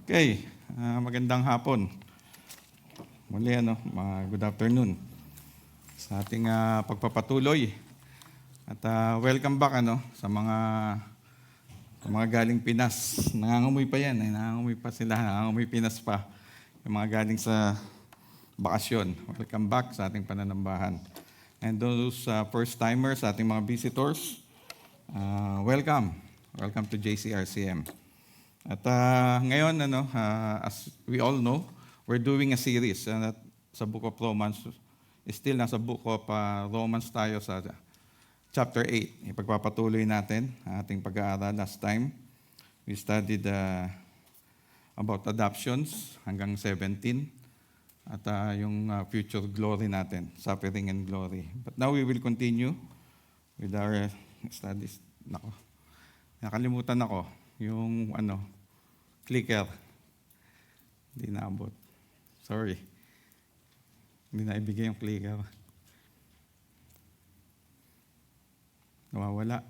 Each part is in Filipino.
Okay, magandang hapon. Muli, good afternoon sa ating pagpapatuloy. At welcome back sa mga galing Pinas. Nangangamoy pa yan, nangangamoy pa sila, nangangamoy Pinas pa. Yung mga galing sa bakasyon. Welcome back sa ating pananambahan. And those first-timers, ating mga visitors, welcome. Welcome to JCRCM. At ngayon, as we all know, we're doing a series sa Book of Romans. Still nasa Book of Romans tayo sa chapter 8. Ipagpapatuloy natin ang ating pag-aaral. Last time, we studied about adoptions hanggang 17 at yung future glory natin, suffering and glory. But now we will continue with our studies. Nakalimutan ako yung clicker. Hindi naabot. Sorry. Hindi na ibigay yung clicker. Nawawala.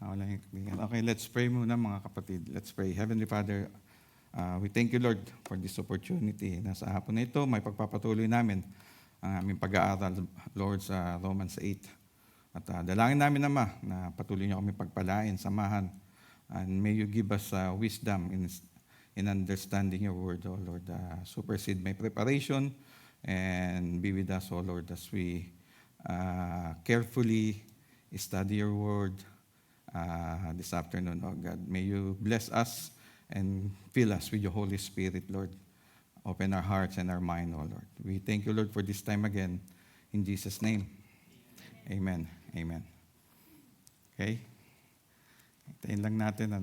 Nawala yung clicker. Okay, let's pray muna mga kapatid. Let's pray. Heavenly Father, we thank you, Lord, for this opportunity. Nasa hapon na ito, may pagpapatuloy namin ang aming pag-aaral, Lord, sa Romans 8. At dalangin namin, Ama, na patuloy niyo kami pagpalain, samahan, and may you give us wisdom in understanding your word, O Lord. Supersede my preparation and be with us, O Lord, as we carefully study your word this afternoon, O God. May you bless us and fill us with your Holy Spirit, Lord. Open our hearts and our mind, O Lord. We thank you, Lord, for this time again. In Jesus' name, amen. Amen. Okay? Hintayin lang natin,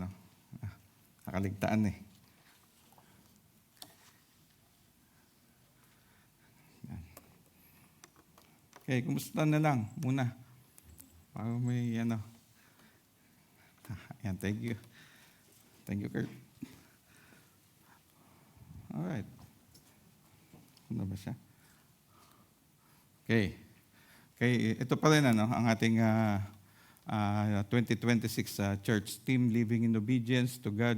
nakaligtaan Okay, kumusta na lang muna? Para may, Ayan, thank you. Thank you, Kurt. Alright. Ano ba siya? Okay. Okay, ito pa rin, ang ating 2026 church team, living in obedience to God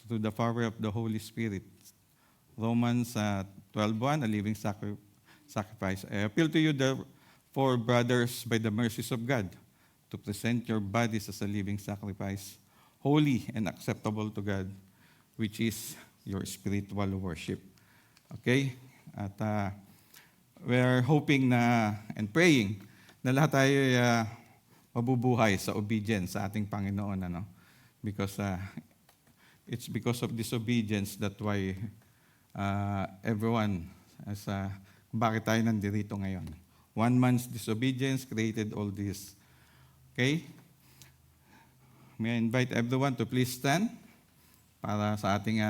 through the power of the Holy Spirit. Romans 12:1, a living sacrifice. I appeal to you, therefore, brothers, by the mercies of God, to present your bodies as a living sacrifice, holy and acceptable to God, which is your spiritual worship. Okay? At we're hoping and praying na lahat tayo mabubuhay sa obedience sa ating Panginoon. Because it's because of disobedience that why everyone, bakit tayo nandito ngayon. One man's disobedience created all this. Okay? May I invite everyone to please stand para sa ating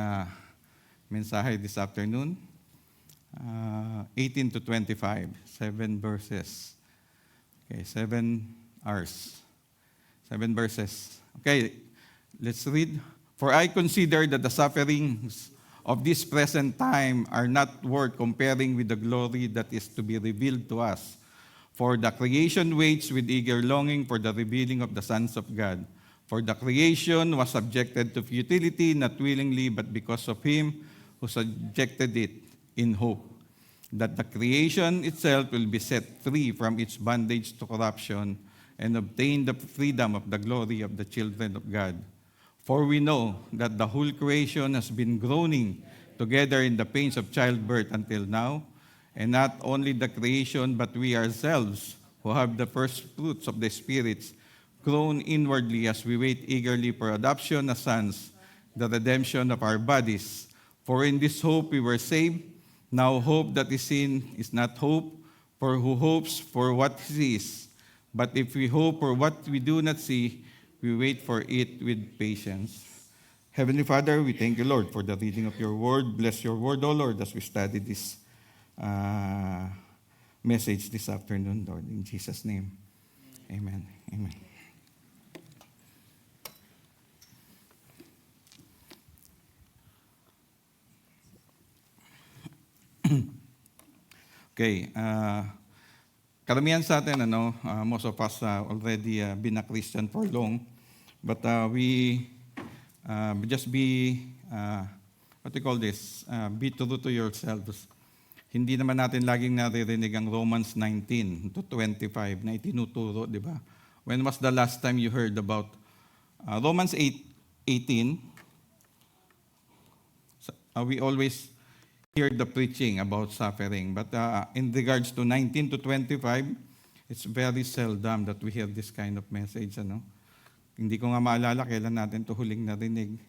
mensahe this afternoon. 18 to 25, 7 verses. Okay, 7 hours. 7 verses. Okay, let's read. For I consider that the sufferings of this present time are not worth comparing with the glory that is to be revealed to us. For the creation waits with eager longing for the revealing of the sons of God. For the creation was subjected to futility, not willingly, but because of him who subjected it, in hope that the creation itself will be set free from its bondage to corruption and obtain the freedom of the glory of the children of God. For we know that the whole creation has been groaning together in the pains of childbirth until now, and not only the creation, but we ourselves, who have the first fruits of the spirits, groan inwardly as we wait eagerly for adoption as sons, the redemption of our bodies. For in this hope we were saved. Now hope that is seen is not hope, for who hopes for what he sees? But if we hope for what we do not see, we wait for it with patience. Heavenly Father, we thank you, Lord, for the reading of your word. Bless your word, O Lord, as we study this message this afternoon, Lord. In Jesus' name, amen. Amen. Okay, karamihan sa atin, most of us already been a Christian for long, but we Just be, what do you call this? Be true to yourselves. Hindi naman natin laging naririnig ang Romans 19 to 25 na itinuturo, di ba? When was the last time you heard about Romans 8:18? We always hear the preaching about suffering. But in regards to 19 to 25, it's very seldom that we hear this kind of message. Ano? Hindi ko nga maalala kailan natin ito huling narinig.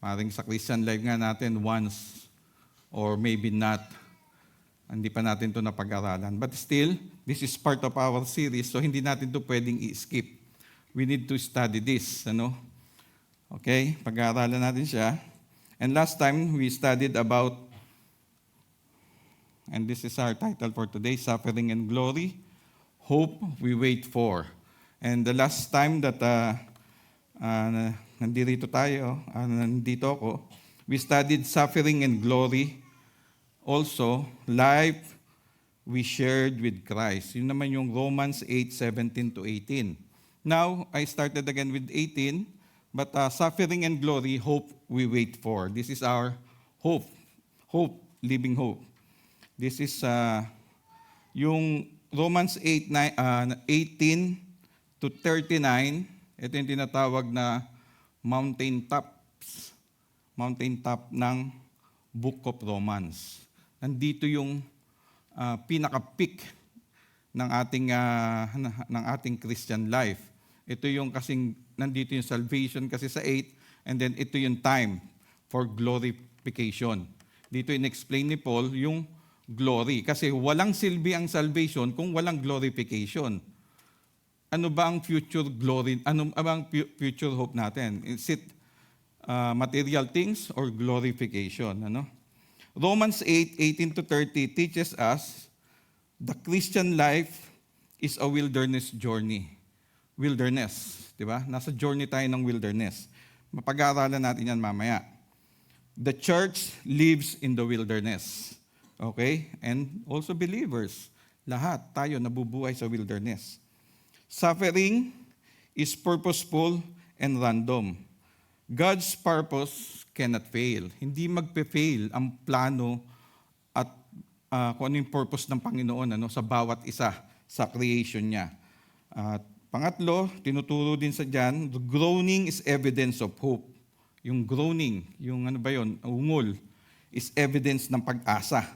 Maring sa Christian life nga natin once or maybe not. Hindi pa natin ito napag-aralan. But still, this is part of our series, so hindi natin ito pwedeng i-skip. We need to study this. Ano? Okay? Pag-aaralan natin siya. And last time, we studied about, and this is our title for today, Suffering and Glory, Hope We Wait For. And the last time that nandito ako, we studied Suffering and Glory, also, life we shared with Christ. Yun naman yung Romans 8:17 to 18. Now, I started again with 18, but suffering and glory, hope we wait for. This is our hope. Hope, living hope. This is yung Romans 18 to 39. Ito yung tinatawag na mountain top ng Book of Romans. Nandito yung pinaka-peak ng ating Christian life. Ito yung kasing nandito yung salvation kasi sa 8, and then ito yung time for glorification. Dito in-explain ni Paul yung glory kasi walang silbi ang salvation kung walang glorification. Ano ba ang future glory? Ano ba ang future hope natin? Is it material things or glorification? Ano? Romans 8:18 to 30 teaches us the Christian life is a wilderness journey. Wilderness, di ba? Nasa journey tayo ng wilderness. Mapag-aaralan natin yan mamaya. The church lives in the wilderness. Okay? And also believers. Lahat tayo nabubuhay sa wilderness. Suffering is purposeful and random. God's purpose cannot fail. Hindi magpe-fail ang plano at kung ano yung purpose ng Panginoon sa bawat isa sa creation niya. At pangatlo, tinuturo din sa dyan, the groaning is evidence of hope. Yung groaning, yung ungol, is evidence ng pag-asa.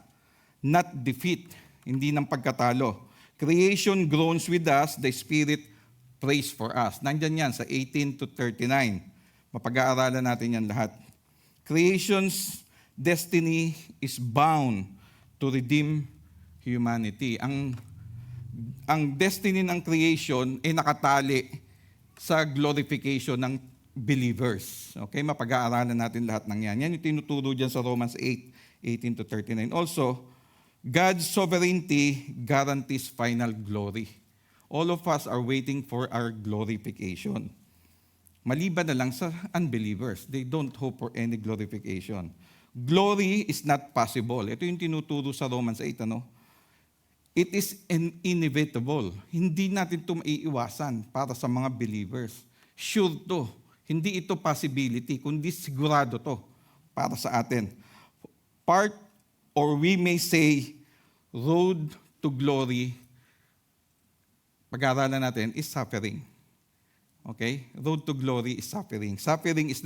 Not defeat, hindi ng pagkatalo. Creation groans with us, the Spirit prays for us. Nandyan yan sa 18 to 39. Mapag-aaralan natin yan lahat. Creation's destiny is bound to redeem humanity. Ang destiny ng creation ay nakatali sa glorification ng believers. Okay, mapag-aaralan natin lahat ng yan. Yan yung tinuturo dyan sa Romans 8:18 to 39. Also, God's sovereignty guarantees final glory. All of us are waiting for our glorification. Maliban na lang sa unbelievers. They don't hope for any glorification. Glory is not possible. Ito yung tinuturo sa Romans 8. It is inevitable. Hindi natin ito maiiwasan para sa mga believers. Sure to. Hindi ito possibility, kundi sigurado to para sa atin. Part, or we may say, road to glory, pag-aaralan natin, is suffering. Okay? Road to glory is suffering. Suffering is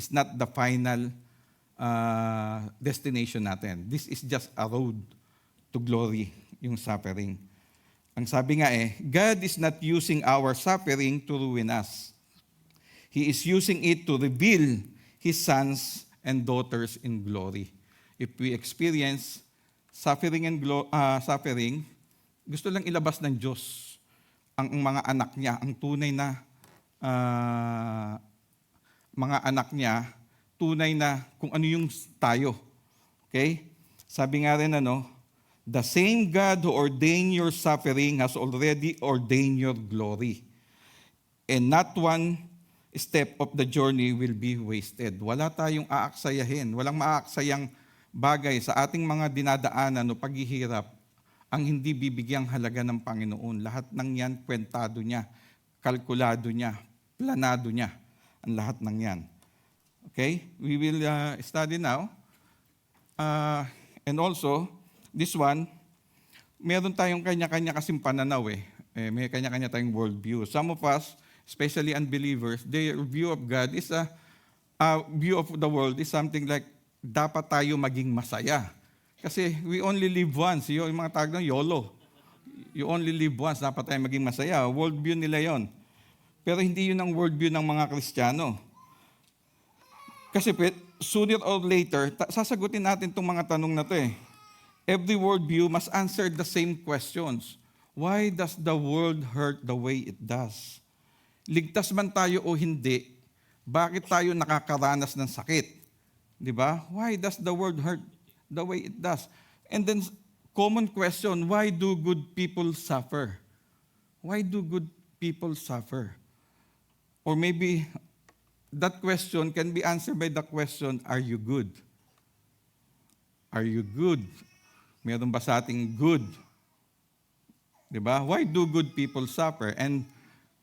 not the final destination natin. This is just a road to glory, yung suffering. Ang sabi nga God is not using our suffering to ruin us. He is using it to reveal His sons and daughters in glory. If we experience suffering suffering, gusto lang ilabas ng Diyos ang mga anak niya, ang tunay na mga anak niya, tunay na kung ano yung tayo. Okay? Sabi nga rin the same God who ordained your suffering has already ordained your glory. And not one step of the journey will be wasted. Wala tayong aaksayahin, walang maaksayang bagay sa ating mga dinadaanan o paghihirap ang hindi bibigyang halaga ng Panginoon. Lahat ng yan, kwentado niya, kalkulado niya, planado niya, ang lahat ng yan. Okay? We will study now. And also, this one, meron tayong kanya-kanya kasing pananaw eh. May kanya-kanya tayong worldview. Some of us, especially unbelievers, their view of God is view of the world is something like, dapat tayo maging masaya. Kasi we only live once. Yung mga tawag ng YOLO. You only live once, dapat tayo maging masaya. Worldview nila yon. Pero hindi yun ang worldview ng mga Kristiyano. Kasi sooner or later, sasagutin natin itong mga tanong na to eh. Every worldview must answer the same questions. Why does the world hurt the way it does? Ligtas man tayo o hindi, bakit tayo nakakaranas ng sakit? Di ba? Why does the world hurt the way it does? And then, common question, why do good people suffer? Why do good people suffer? Or maybe that question can be answered by the question, are you good? Are you good? Meron ba sa ating good? Diba? Why do good people suffer? And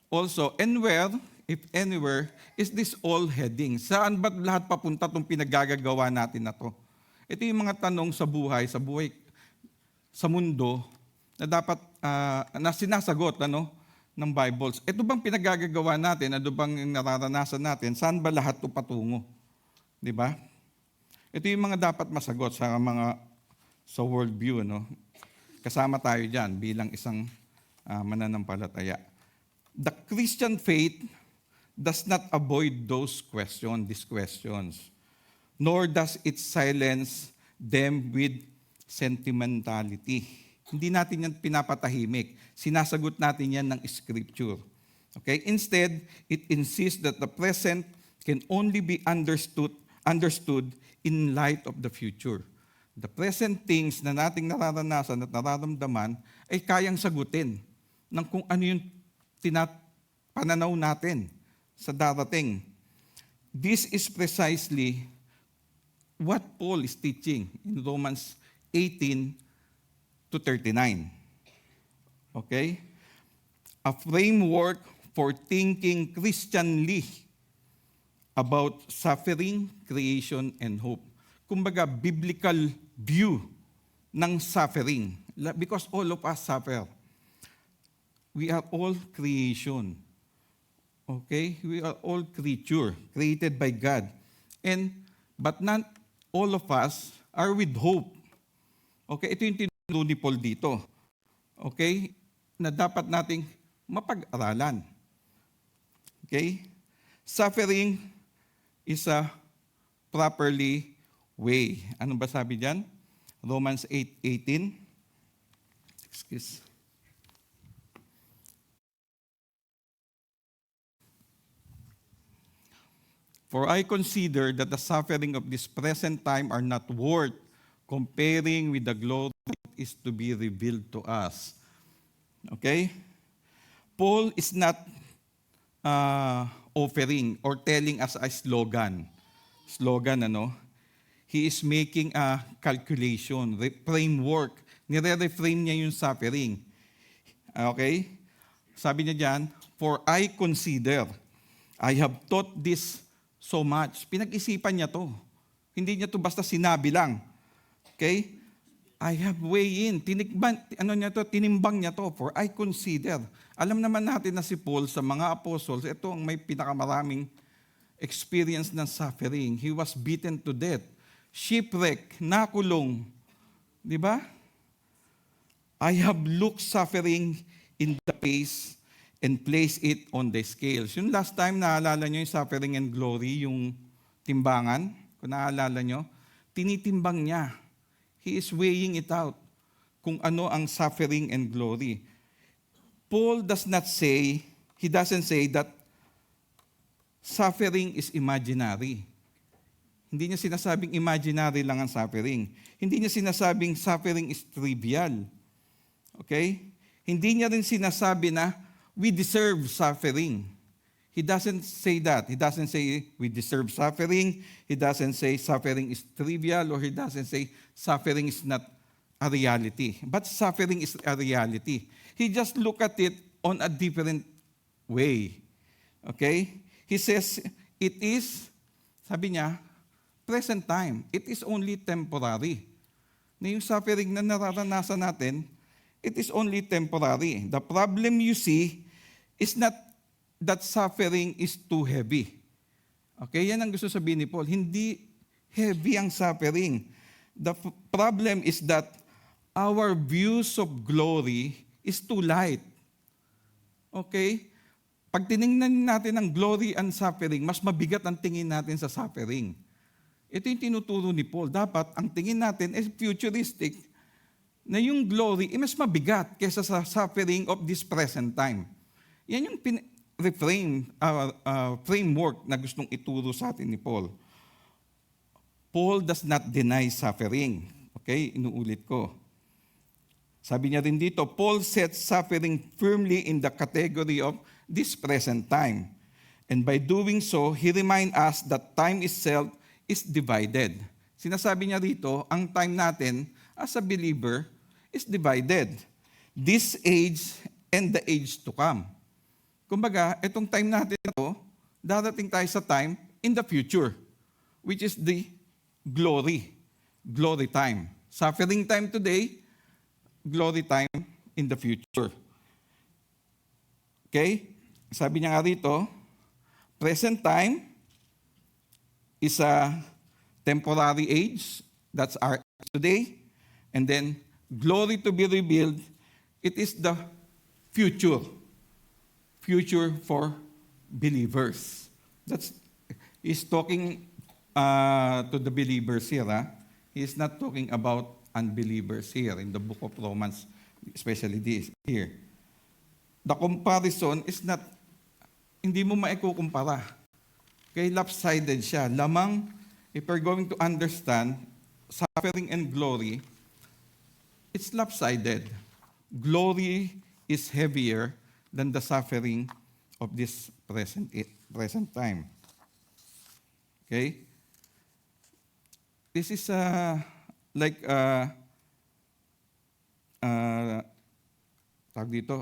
also, and where, if anywhere, is this all heading? Saan ba lahat papunta itong pinaggagawa natin na to? Ito yung mga tanong sa buhay, sa mundo, na dapat, na sinasagot, ng Bibles. Ito bang pinaggagawa natin? Ano bang nararanasan natin? Saan ba lahat ito patungo? Di ba? Ito yung mga dapat masagot sa worldview. Kasama tayo dyan bilang isang mananampalataya. The Christian faith does not avoid these questions, nor does it silence them with sentimentality. Hindi natin yan pinapatahimik. Sinasagot natin yan ng Scripture. Okay? Instead, it insists that the present can only be understood in light of the future. The present things na nating nararanasan at nararamdaman ay kayang sagutin ng kung ano yung pananaw natin sa darating. This is precisely what Paul is teaching in Romans 18 to 39. Okay? A framework for thinking Christianly about suffering, creation, and hope. Kumbaga, biblical view ng suffering. Because all of us suffer. We are all creation. Okay? We are all creature, created by God. But not all of us are with hope. Okay? Ito yung tinuro ni Paul dito. Okay? Na dapat nating mapag-aralan. Okay? Suffering is a properly way. Ano ba sabi diyan? Romans 8:18. Excuse. For I consider that the suffering of this present time are not worth comparing with the glory that is to be revealed to us. Okay? Paul is not offering or telling us a slogan. He is making a calculation, framework. Nire-reframe niya yung suffering. Okay? Sabi niya dyan, for I consider, I have taught this so much. Pinag-isipan niya to. Hindi niya to basta sinabi lang. Okay? I have weighed in. Tinimbang niya to. For I consider. Alam naman natin na si Paul sa mga apostles, ito ang may pinakamaraming experience ng suffering. He was beaten to death. Shipwreck, nakulong. Di ba? I have looked suffering in the face and placed it on the scales. Yung last time, naalala nyo yung suffering and glory, yung timbangan, kung naalala nyo, tinitimbang niya. He is weighing it out kung ano ang suffering and glory. Paul doesn't say that suffering is imaginary. Hindi niya sinasabing imaginary lang ang suffering. Hindi niya sinasabing suffering is trivial. Okay? Hindi niya rin sinasabi na we deserve suffering. He doesn't say that. He doesn't say we deserve suffering. He doesn't say suffering is trivial, or he doesn't say suffering is not a reality. But suffering is a reality. He just look at it on a different way. Okay? He says it is Sabi niya, present time. It is only temporary. Na yung suffering na nararanasan natin, it is only temporary. The problem you see is not that suffering is too heavy. Okay, yan ang gusto sabihin ni Paul. Hindi heavy ang suffering. The problem is that our views of glory is too light. Okay? Pag tiningnan natin ang glory and suffering, mas mabigat ang tingin natin sa suffering. Ito yung tinuturo ni Paul. Dapat ang tingin natin is futuristic, na yung glory mas mabigat kaysa sa suffering of this present time. Yan yung framework na gustong ituro sa atin ni Paul. Paul does not deny suffering. Okay, inuulit ko. Sabi niya rin dito, Paul sets suffering firmly in the category of this present time. And by doing so, he reminds us that time itself is divided. Sinasabi niya rito, ang time natin as a believer is divided. This age and the age to come. Kumbaga, itong time natin ito, darating tayo sa time in the future, which is the glory time. Suffering time today, glory time in the future. Okay? Sabi niya nga rito, present time is a temporary age, that's our age today, and then glory to be revealed, it is the future for believers. He's talking to the believers here. He is not talking about unbelievers here in the book of Romans, especially this here. The comparison is not, hindi mo maikukumpara. Okay, lopsided siya. Lamang, if we're going to understand suffering and glory, it's lopsided. Glory is heavier than the suffering of this present time. Okay? This is like tawag dito,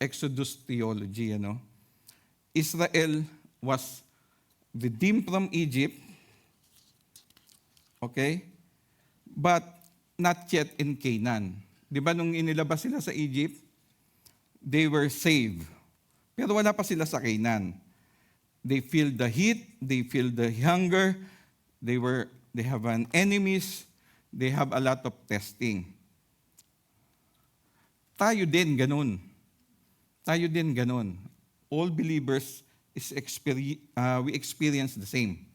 Exodus theology, ano? Israel was redeemed from Egypt, okay? But not yet in Canaan. Di ba nung inilabas sila sa Egypt, they were saved. Pero wala pa sila sa Canaan. They feel the heat, they feel the hunger, they have an enemies, they have a lot of testing. Tayo din ganun. All believers we experience the same.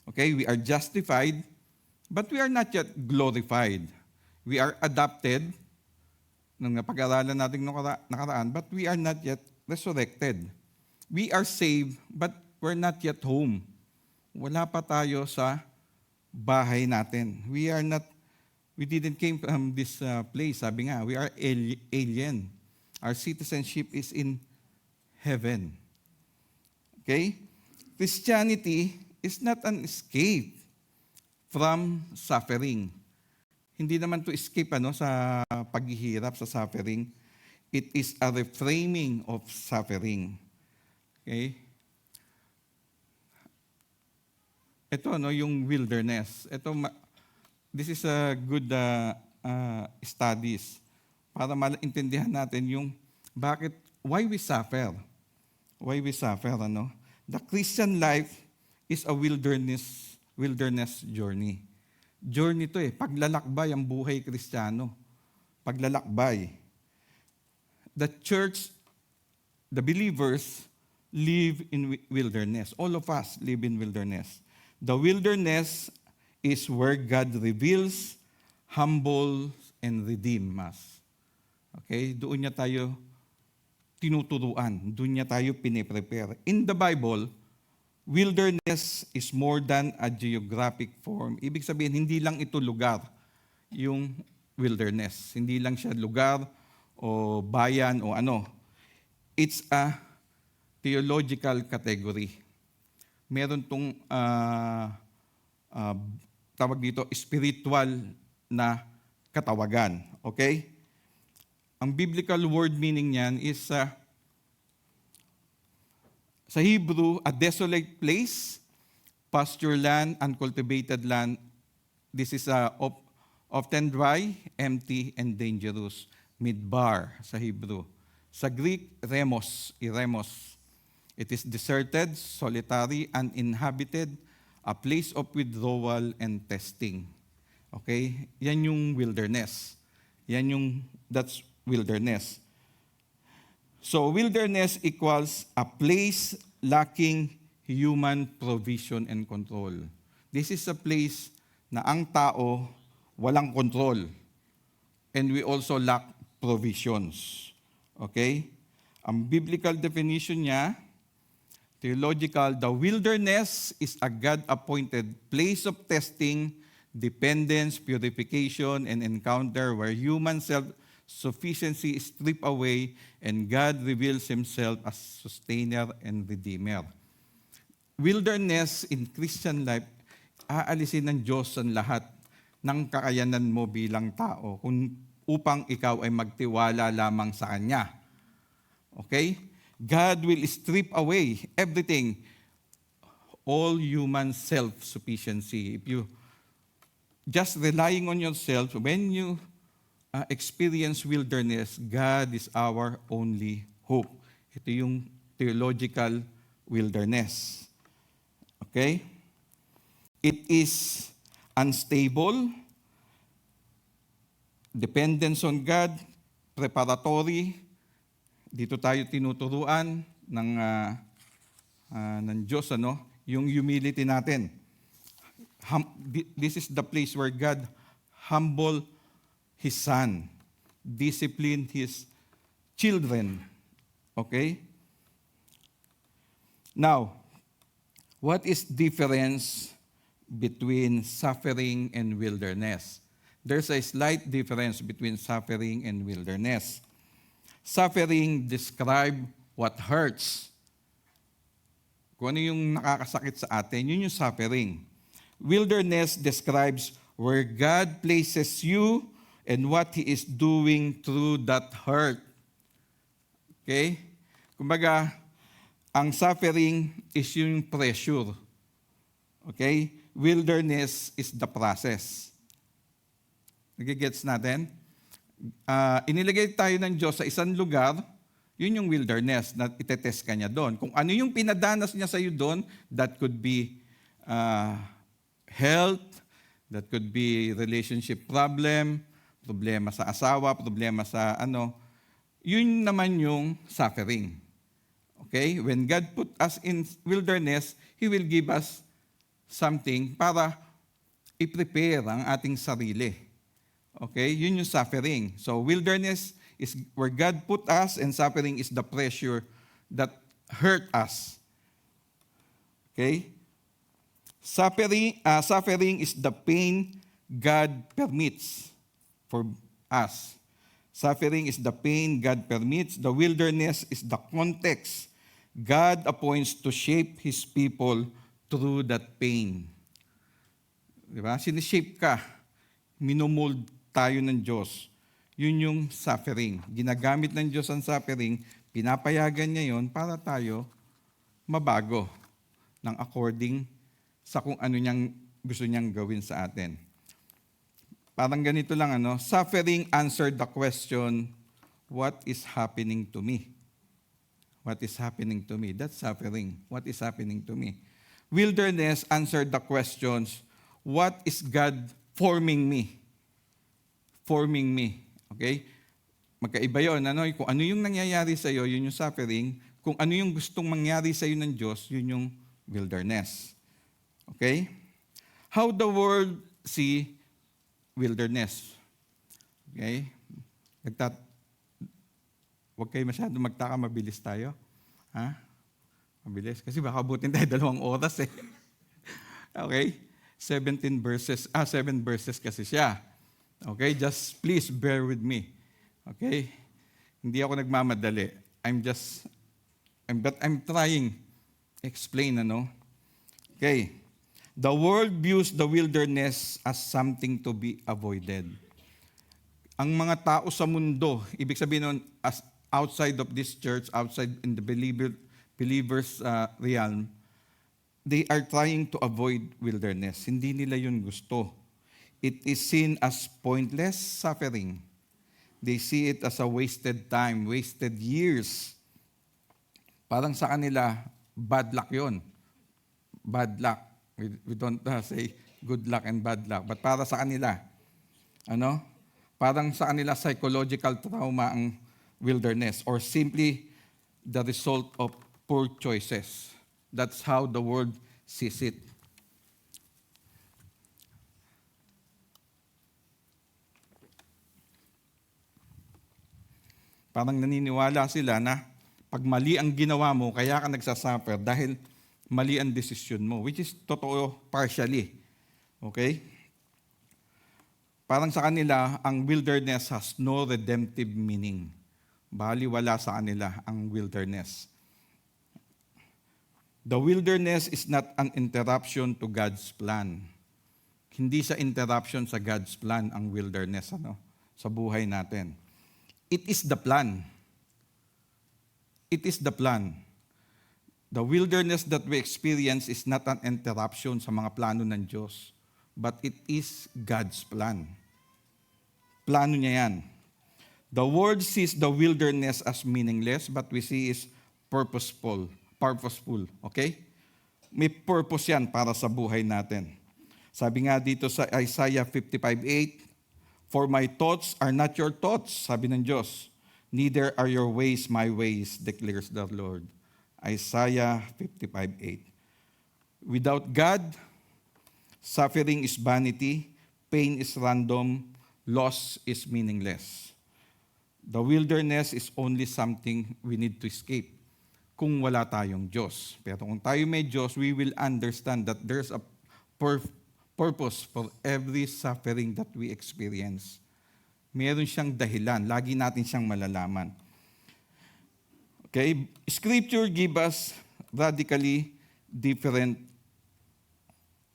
Okay, we are justified, but we are not yet glorified. We are adopted, nung napag-aralan natin nakaraan, but we are not yet resurrected. We are saved, but we're not yet home. Wala pa tayo sa bahay natin. We didn't came from this place. Sabi nga, we are alien. Our citizenship is in heaven. Okay? Christianity is not an escape from suffering. Hindi naman to escape sa paghihirap, sa suffering. It is a reframing of suffering. Okay? Ito, yung wilderness. This is a good studies para maintindihan natin yung why we suffer. Why we suffer, ano? The Christian life is a wilderness journey. Journey to paglalakbay ang buhay Kristiyano. Paglalakbay. The church, the believers, live in wilderness. All of us live in wilderness. The wilderness is where God reveals, humbles, and redeems us. Okay? Doon niya tayo tinuturuan. Doon niya tayo piniprepare. In the Bible, wilderness is more than a geographic form. Ibig sabihin, hindi lang ito lugar, yung wilderness. Hindi lang siya lugar o bayan o ano. It's a theological category. Meron tong tawag dito, spiritual na katawagan. Okay? Ang biblical word meaning niyan is sa Hebrew, a desolate place, pasture land, uncultivated land. This is often dry, empty, and dangerous. Midbar sa Hebrew. Sa Greek, iremos. It is deserted, solitary, uninhabited, a place of withdrawal and testing. Okay? Yan yung wilderness. That's wilderness. So wilderness equals a place lacking human provision and control. This is a place na ang tao walang control. And we also lack provisions. Okay? Ang biblical definition niya, theological, the wilderness is a God-appointed place of testing, dependence, purification, and encounter where human self-sufficiency is stripped away and God reveals Himself as sustainer and redeemer. Wilderness in Christian life, aalisin ng Diyos ang lahat ng kakayanan mo bilang tao upang ikaw ay magtiwala lamang sa Kanya. Okay? God will strip away everything, all human self-sufficiency. If you just relying on yourself, when you experience wilderness, God is our only hope. Ito yung theological wilderness. Okay? It is unstable, dependence on God, preparatory. Dito tayo tinuturuan ng Diyos, yung humility natin. This is the place where God humble His Son, discipline His children. Okay? Now, what is difference between suffering and wilderness? There's a slight difference between suffering and wilderness. Suffering describe what hurts. Kung ano yung nakakasakit sa atin, yun yung suffering. Wilderness describes where God places you and what He is doing through that hurt. Okay? Kumbaga, ang suffering is yung pressure. Okay? Wilderness is the process. Nagigets natin? Inilagay tayo ng Diyos sa isang lugar, yun yung wilderness na itetest ka niya doon. Kung ano yung pinadanas niya sa iyo doon, that could be health, that could be relationship problem, problema sa asawa, problema sa yun naman yung suffering. Okay? When God put us in wilderness, He will give us something para i-prepare ang ating sarili. Okay? Yun yung suffering. So wilderness is where God put us and suffering is the pressure that hurt us. Okay? Suffering is the pain God permits for us. Suffering is the pain God permits. The wilderness is the context God appoints to shape His people through that pain. Diba? Sinishape ka. Minomold tayo ng Diyos. Yun yung suffering. Ginagamit ng Diyos ang suffering, pinapayagan niya yon para tayo mabago ng according sa kung ano niyang gusto niyang gawin sa atin. Parang ganito lang, suffering answered the question, what is happening to me? What is happening to me? That's suffering. What is happening to me? Wilderness answered the questions, what is God forming me? Forming me. Okay? Magkaiba yun. Kung ano yung nangyayari sa iyo, yun yung suffering. Kung ano yung gustong mangyari sa iyo ng Diyos, yun yung wilderness. Okay? How the world see wilderness. Okay? Huwag kayo masyado magtaka, mabilis tayo. Ha? Mabilis. Kasi baka abutin tayo 2 oras eh. Okay? 7 verses kasi siya. Okay? Just please bear with me. Okay? Hindi ako nagmamadali. But I'm trying explain, Okay. The world views the wilderness as something to be avoided. Ang mga tao sa mundo, ibig sabihin nun, as outside of this church, outside in the believers realm, they are trying to avoid wilderness. Hindi nila yun gusto. It is seen as pointless suffering. They see it as a wasted time, wasted years. Parang sa kanila, bad luck yun. Bad luck. We don't say good luck and bad luck. But para sa kanila, parang sa kanila psychological trauma ang wilderness or simply the result of poor choices. That's how the world sees it. Parang naniniwala sila na pag mali ang ginawa mo, kaya ka nagsasuffer dahil mali ang desisyon mo, which is totoo partially. Okay? Parang sa kanila, ang wilderness has no redemptive meaning. Baliwala sa kanila ang wilderness. The wilderness is not an interruption to God's plan. Hindi sa interruption sa God's plan ang wilderness sa buhay natin. It is the plan. It is the plan. The wilderness that we experience is not an interruption sa mga plano ng Diyos, but it is God's plan. Plano niya yan. The world sees the wilderness as meaningless, but we see it purposeful. Okay? May purpose yan para sa buhay natin. Sabi nga dito sa Isaiah 55:8, "For my thoughts are not your thoughts," sabi ng Diyos. "Neither are your ways my ways," declares the Lord. Isaiah 55:8. Without God, suffering is vanity, pain is random, loss is meaningless. The wilderness is only something we need to escape kung wala tayong Diyos. Pero kung tayo may Diyos, we will understand that there's a purpose for every suffering that we experience. Meron siyang dahilan. Lagi natin siyang malalaman. Okay? Scripture give us radically different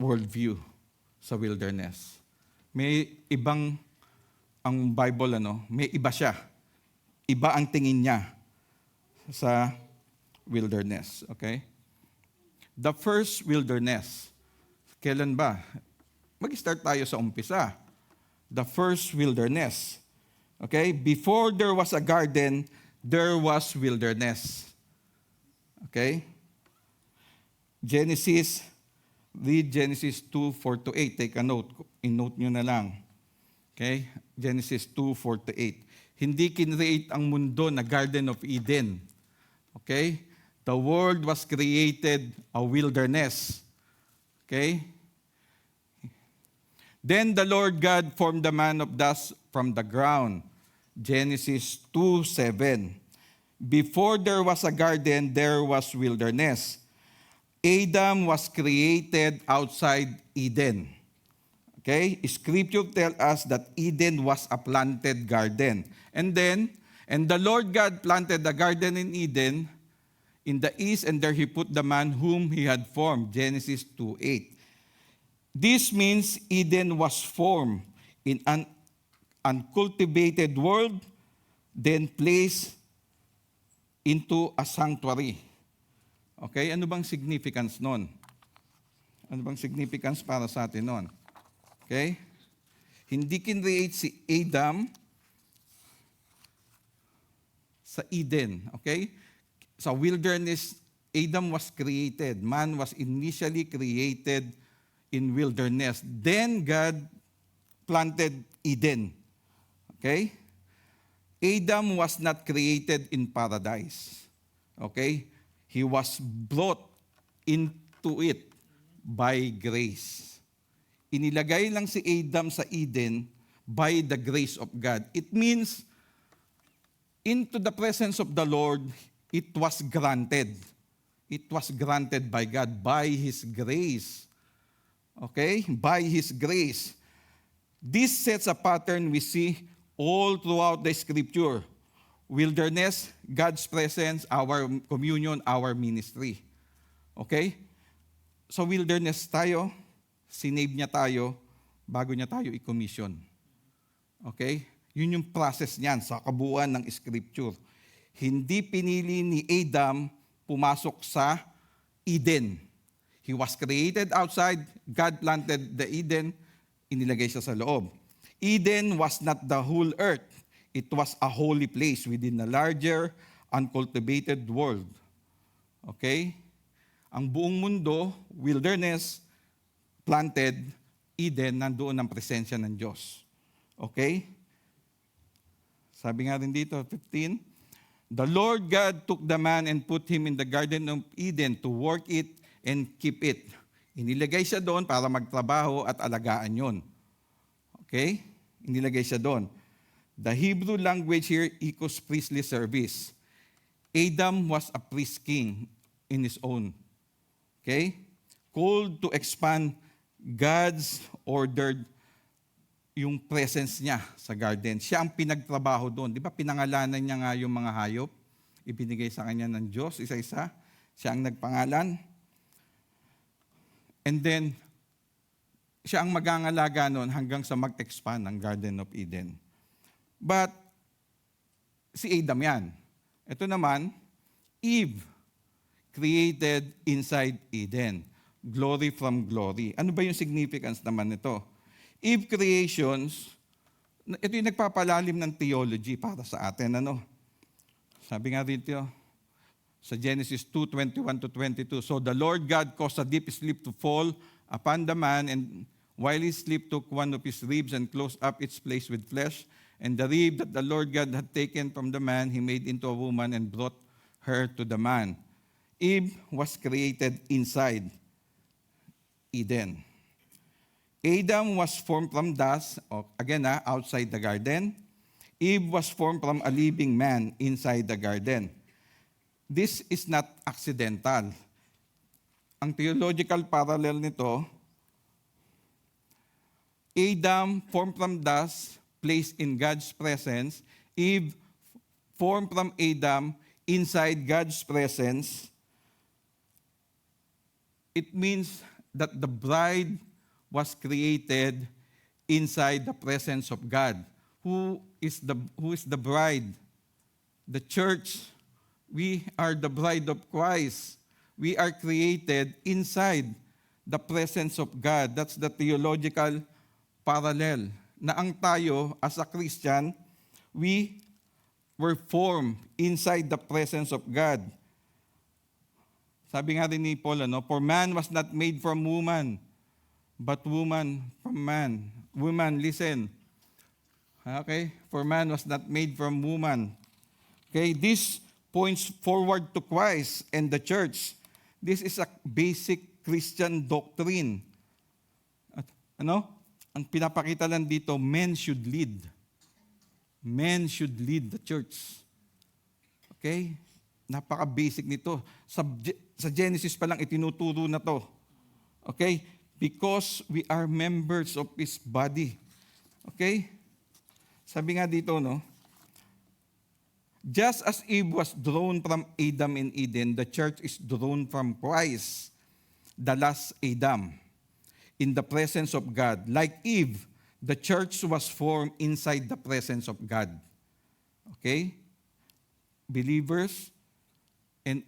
worldview sa wilderness. May ibang, ang Bible, may iba siya. Iba ang tingin niya sa wilderness. Okay? The first wilderness. Kailan ba? Mag-start tayo sa umpisa. The first wilderness. Okay? Before there was a garden, there was wilderness. Okay? Read Genesis 2:4-8. Take a note. In-note nyo na lang. Okay? Genesis 2:4-8. Hindi kinreate ang mundo na Garden of Eden. Okay? The world was created a wilderness. Okay? Then the Lord God formed the man of dust from the ground. Genesis 2:7. Before there was a garden, there was wilderness. Adam was created outside Eden. Okay? Scripture tells us that Eden was a planted garden. And the Lord God planted the garden in Eden in the east, and there he put the man whom he had formed. Genesis 2:8. This means Eden was formed in an uncultivated world, then placed into a sanctuary. Okay? Ano bang significance nun? Ano bang significance para sa atin nun? Okay? Hindi kinreate si Adam sa Eden. Okay? Sa wilderness, Adam was created. Man was initially created in wilderness. Then God planted Eden. Okay? Adam was not created in paradise. Okay? He was brought into it by grace. Inilagay lang si Adam sa Eden by the grace of God. It means, into the presence of the Lord, it was granted. It was granted by God, by His grace. Okay? By His grace. This sets a pattern we see all throughout the Scripture. Wilderness, God's presence, our communion, our ministry. Okay? So wilderness tayo, sinave niya tayo, bago niya tayo i-commission. Okay? Yun yung process niyan sa kabuuan ng Scripture. Hindi pinili ni Adam pumasok sa Eden. He was created outside. God planted the Eden. Inilagay siya sa loob. Eden was not the whole earth. It was a holy place within a larger, uncultivated world. Okay? Ang buong mundo, wilderness, planted, Eden, nandoon ang presensya ng Diyos. Okay? Sabi nga rin dito, 15, the Lord God took the man and put him in the Garden of Eden to work it and keep it. Inilagay siya doon para magtrabaho at alagaan yon. Okay? Inilagay siya doon. The Hebrew language here echoes priestly service. Adam was a priest king in his own. Okay? Called to expand God's ordered yung presence niya sa garden. Siya ang pinagtrabaho doon. Di ba pinangalanan niya nga yung mga hayop? Ibinigay sa kanya ng Diyos, isa-isa. Siya ang nagpangalan. And then, siya ang magangalaga noon hanggang sa mag-expand ang Garden of Eden. But, si Adam yan. Ito naman, Eve, created inside Eden. Glory from glory. Ano ba yung significance naman nito? Eve creations, ito yung nagpapalalim ng theology para sa atin. Ano? Sabi nga dito, sa Genesis 2:21-22, so the Lord God caused a deep sleep to fall upon the man, and while he slept, took one of his ribs and closed up its place with flesh. And the rib that the Lord God had taken from the man, he made into a woman and brought her to the man. Eve was created inside Eden. Adam was formed from dust, again, outside the garden. Eve was formed from a living man inside the garden. This is not accidental. Ang theological parallel nito, Adam formed from dust, placed in God's presence. Eve formed from Adam inside God's presence. It means that the bride was created inside the presence of God. Who is the bride? The church. We are the bride of Christ. We are created inside the presence of God. That's the theological parallel. Na ang tayo, as a Christian, we were formed inside the presence of God. Sabi nga rin ni Paul, for man was not made from woman, but woman from man. Woman, listen. Okay? For man was not made from woman. Okay? This points forward to Christ and the church. This is a basic Christian doctrine. At, ang pinapakita lang dito, men should lead. Men should lead the church. Okay? Napaka-basic nito. Sa Genesis pa lang, itinuturo na to. Okay? Because we are members of His body. Okay? Sabi nga dito, just as Eve was drawn from Adam in Eden, the church is drawn from Christ, the last Adam, in the presence of God. Like Eve, the church was formed inside the presence of God. Okay? Believers and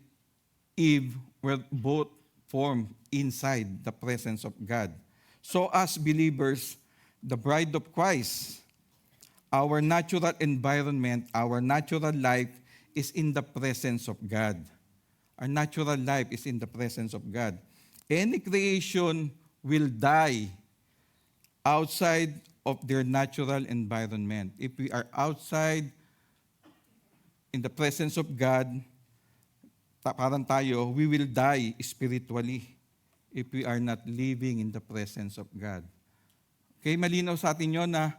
Eve were both formed inside the presence of God. So as believers, the bride of Christ, our natural environment, our natural life is in the presence of God. Our natural life is in the presence of God. Any creation will die outside of their natural environment. If we are outside in the presence of God, parang tayo, we will die spiritually if we are not living in the presence of God. Okay, malinaw sa atin yun na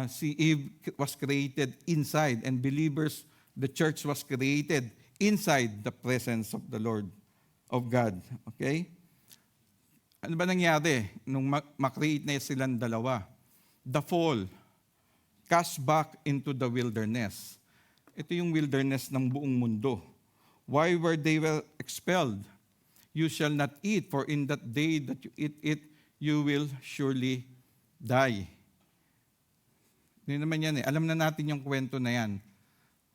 si Eve was created inside, and believers, the church was created inside the presence of the Lord, of God. Okay? Ano ba nangyari nung makreate na silang dalawa? The fall, cast back into the wilderness. Ito yung wilderness ng buong mundo. Why were they expelled? You shall not eat, for in that day that you eat it, you will surely die. Hindi naman yan . Alam na natin yung kwento na yan.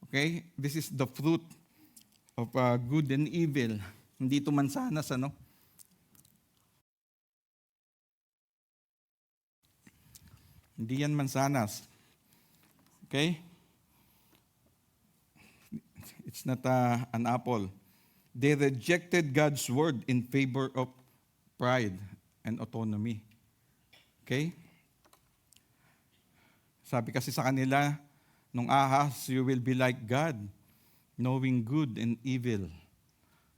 Okay? This is the fruit of good and evil. Hindi ito mansanas, ano? Hindi yan mansanas. Okay? It's not an apple. They rejected God's word in favor of pride and autonomy. Okay? Sabi kasi sa kanila, nung ahas, you will be like God, knowing good and evil.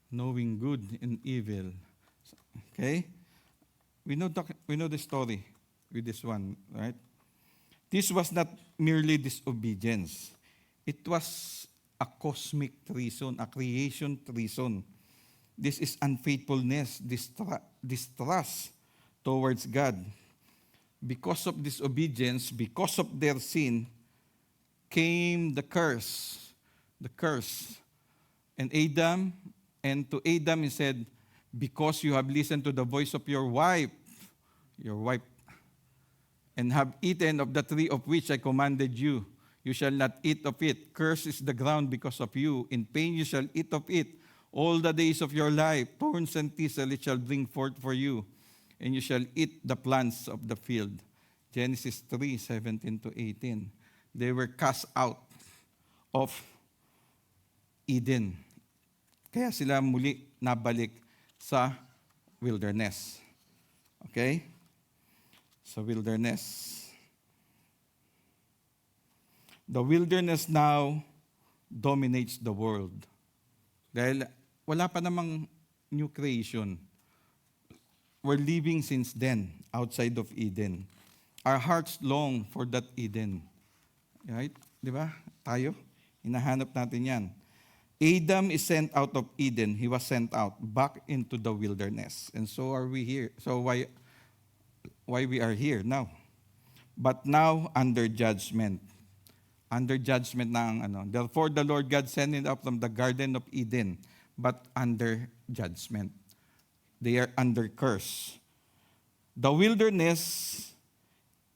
Knowing good and evil. Okay? We know the story with this one, right? This was not merely disobedience. It was a cosmic treason, a creation treason. This is unfaithfulness, distrust towards God. Because of disobedience, because of their sin, came the curse. The curse. And to Adam he said, because you have listened to the voice of your wife, and have eaten of the tree of which I commanded you, you shall not eat of it. Cursed is the ground because of you. In pain you shall eat of it all the days of your life. Thorns and thistles it shall bring forth for you, and you shall eat the plants of the field. Genesis 3:17 to 18. They were cast out of Eden. Kaya sila muli nabalik sa wilderness. Okay? Sa wilderness. The wilderness now dominates the world. Dahil wala pa namang new creation. We're living since then outside of Eden. Our hearts long for that Eden. Right? Di ba? Tayo, hinahanap natin yan. Adam is sent out of Eden. He was sent out back into the wilderness. And so are we here. So why we are here now? But now under judgment. Under judgment na ang ano. Therefore the Lord God sent it out from the Garden of Eden, but under judgment. They are under curse. The wilderness,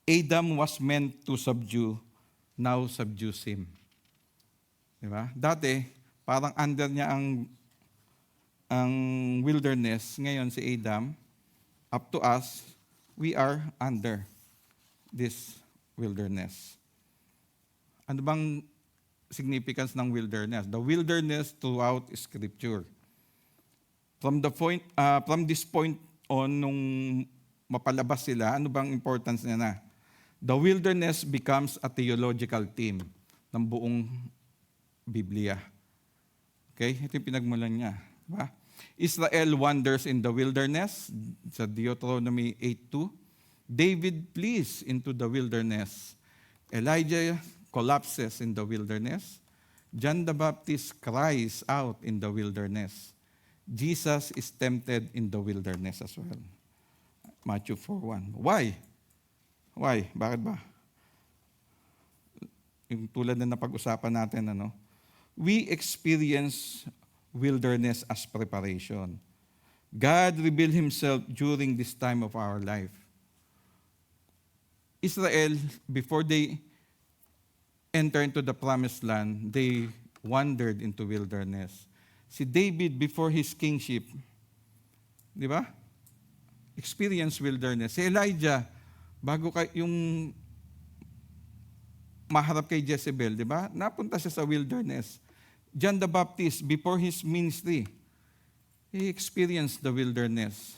Adam was meant to subdue, now subdues him. Diba? Dati, parang under niya ang wilderness. Ngayon si Adam, up to us, we are under this wilderness. Ano bang significance ng wilderness? The wilderness throughout Scripture. From this point on, nung mapalabas sila, ano bang importance niya na? The wilderness becomes a theological theme ng buong Biblia. Okay? Ito yung pinagmulan niya. Diba? Israel wanders in the wilderness, sa Deuteronomy 8:2. David flees into the wilderness. Elijah collapses in the wilderness. John the Baptist cries out in the wilderness. Jesus is tempted in the wilderness as well. Matthew 4:1. Why? Why? Bakit ba? Yung tulad na napag-usapan natin, ano? We experience wilderness as preparation. God revealed Himself during this time of our life. Israel, before they enter into the promised land, they wandered into wilderness. Si David, before his kingship, di ba? Experience wilderness. Si Elijah, bago yung maharap kay Jezebel, di ba? Napunta siya sa wilderness. John the Baptist, before his ministry, he experienced the wilderness.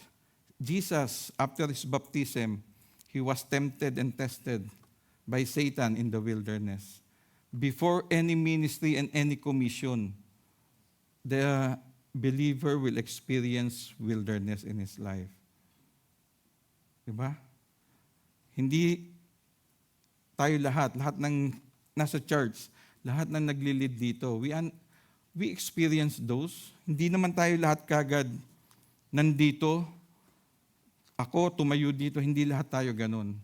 Jesus, after his baptism, he was tempted and tested by Satan in the wilderness. Before any ministry and any commission, the believer will experience wilderness in his life. Diba? Hindi tayo lahat ng nasa church, lahat ng nagli-lead dito, we experience those. Hindi naman tayo lahat kagad nandito. Ako, tumayo dito, hindi lahat tayo ganun.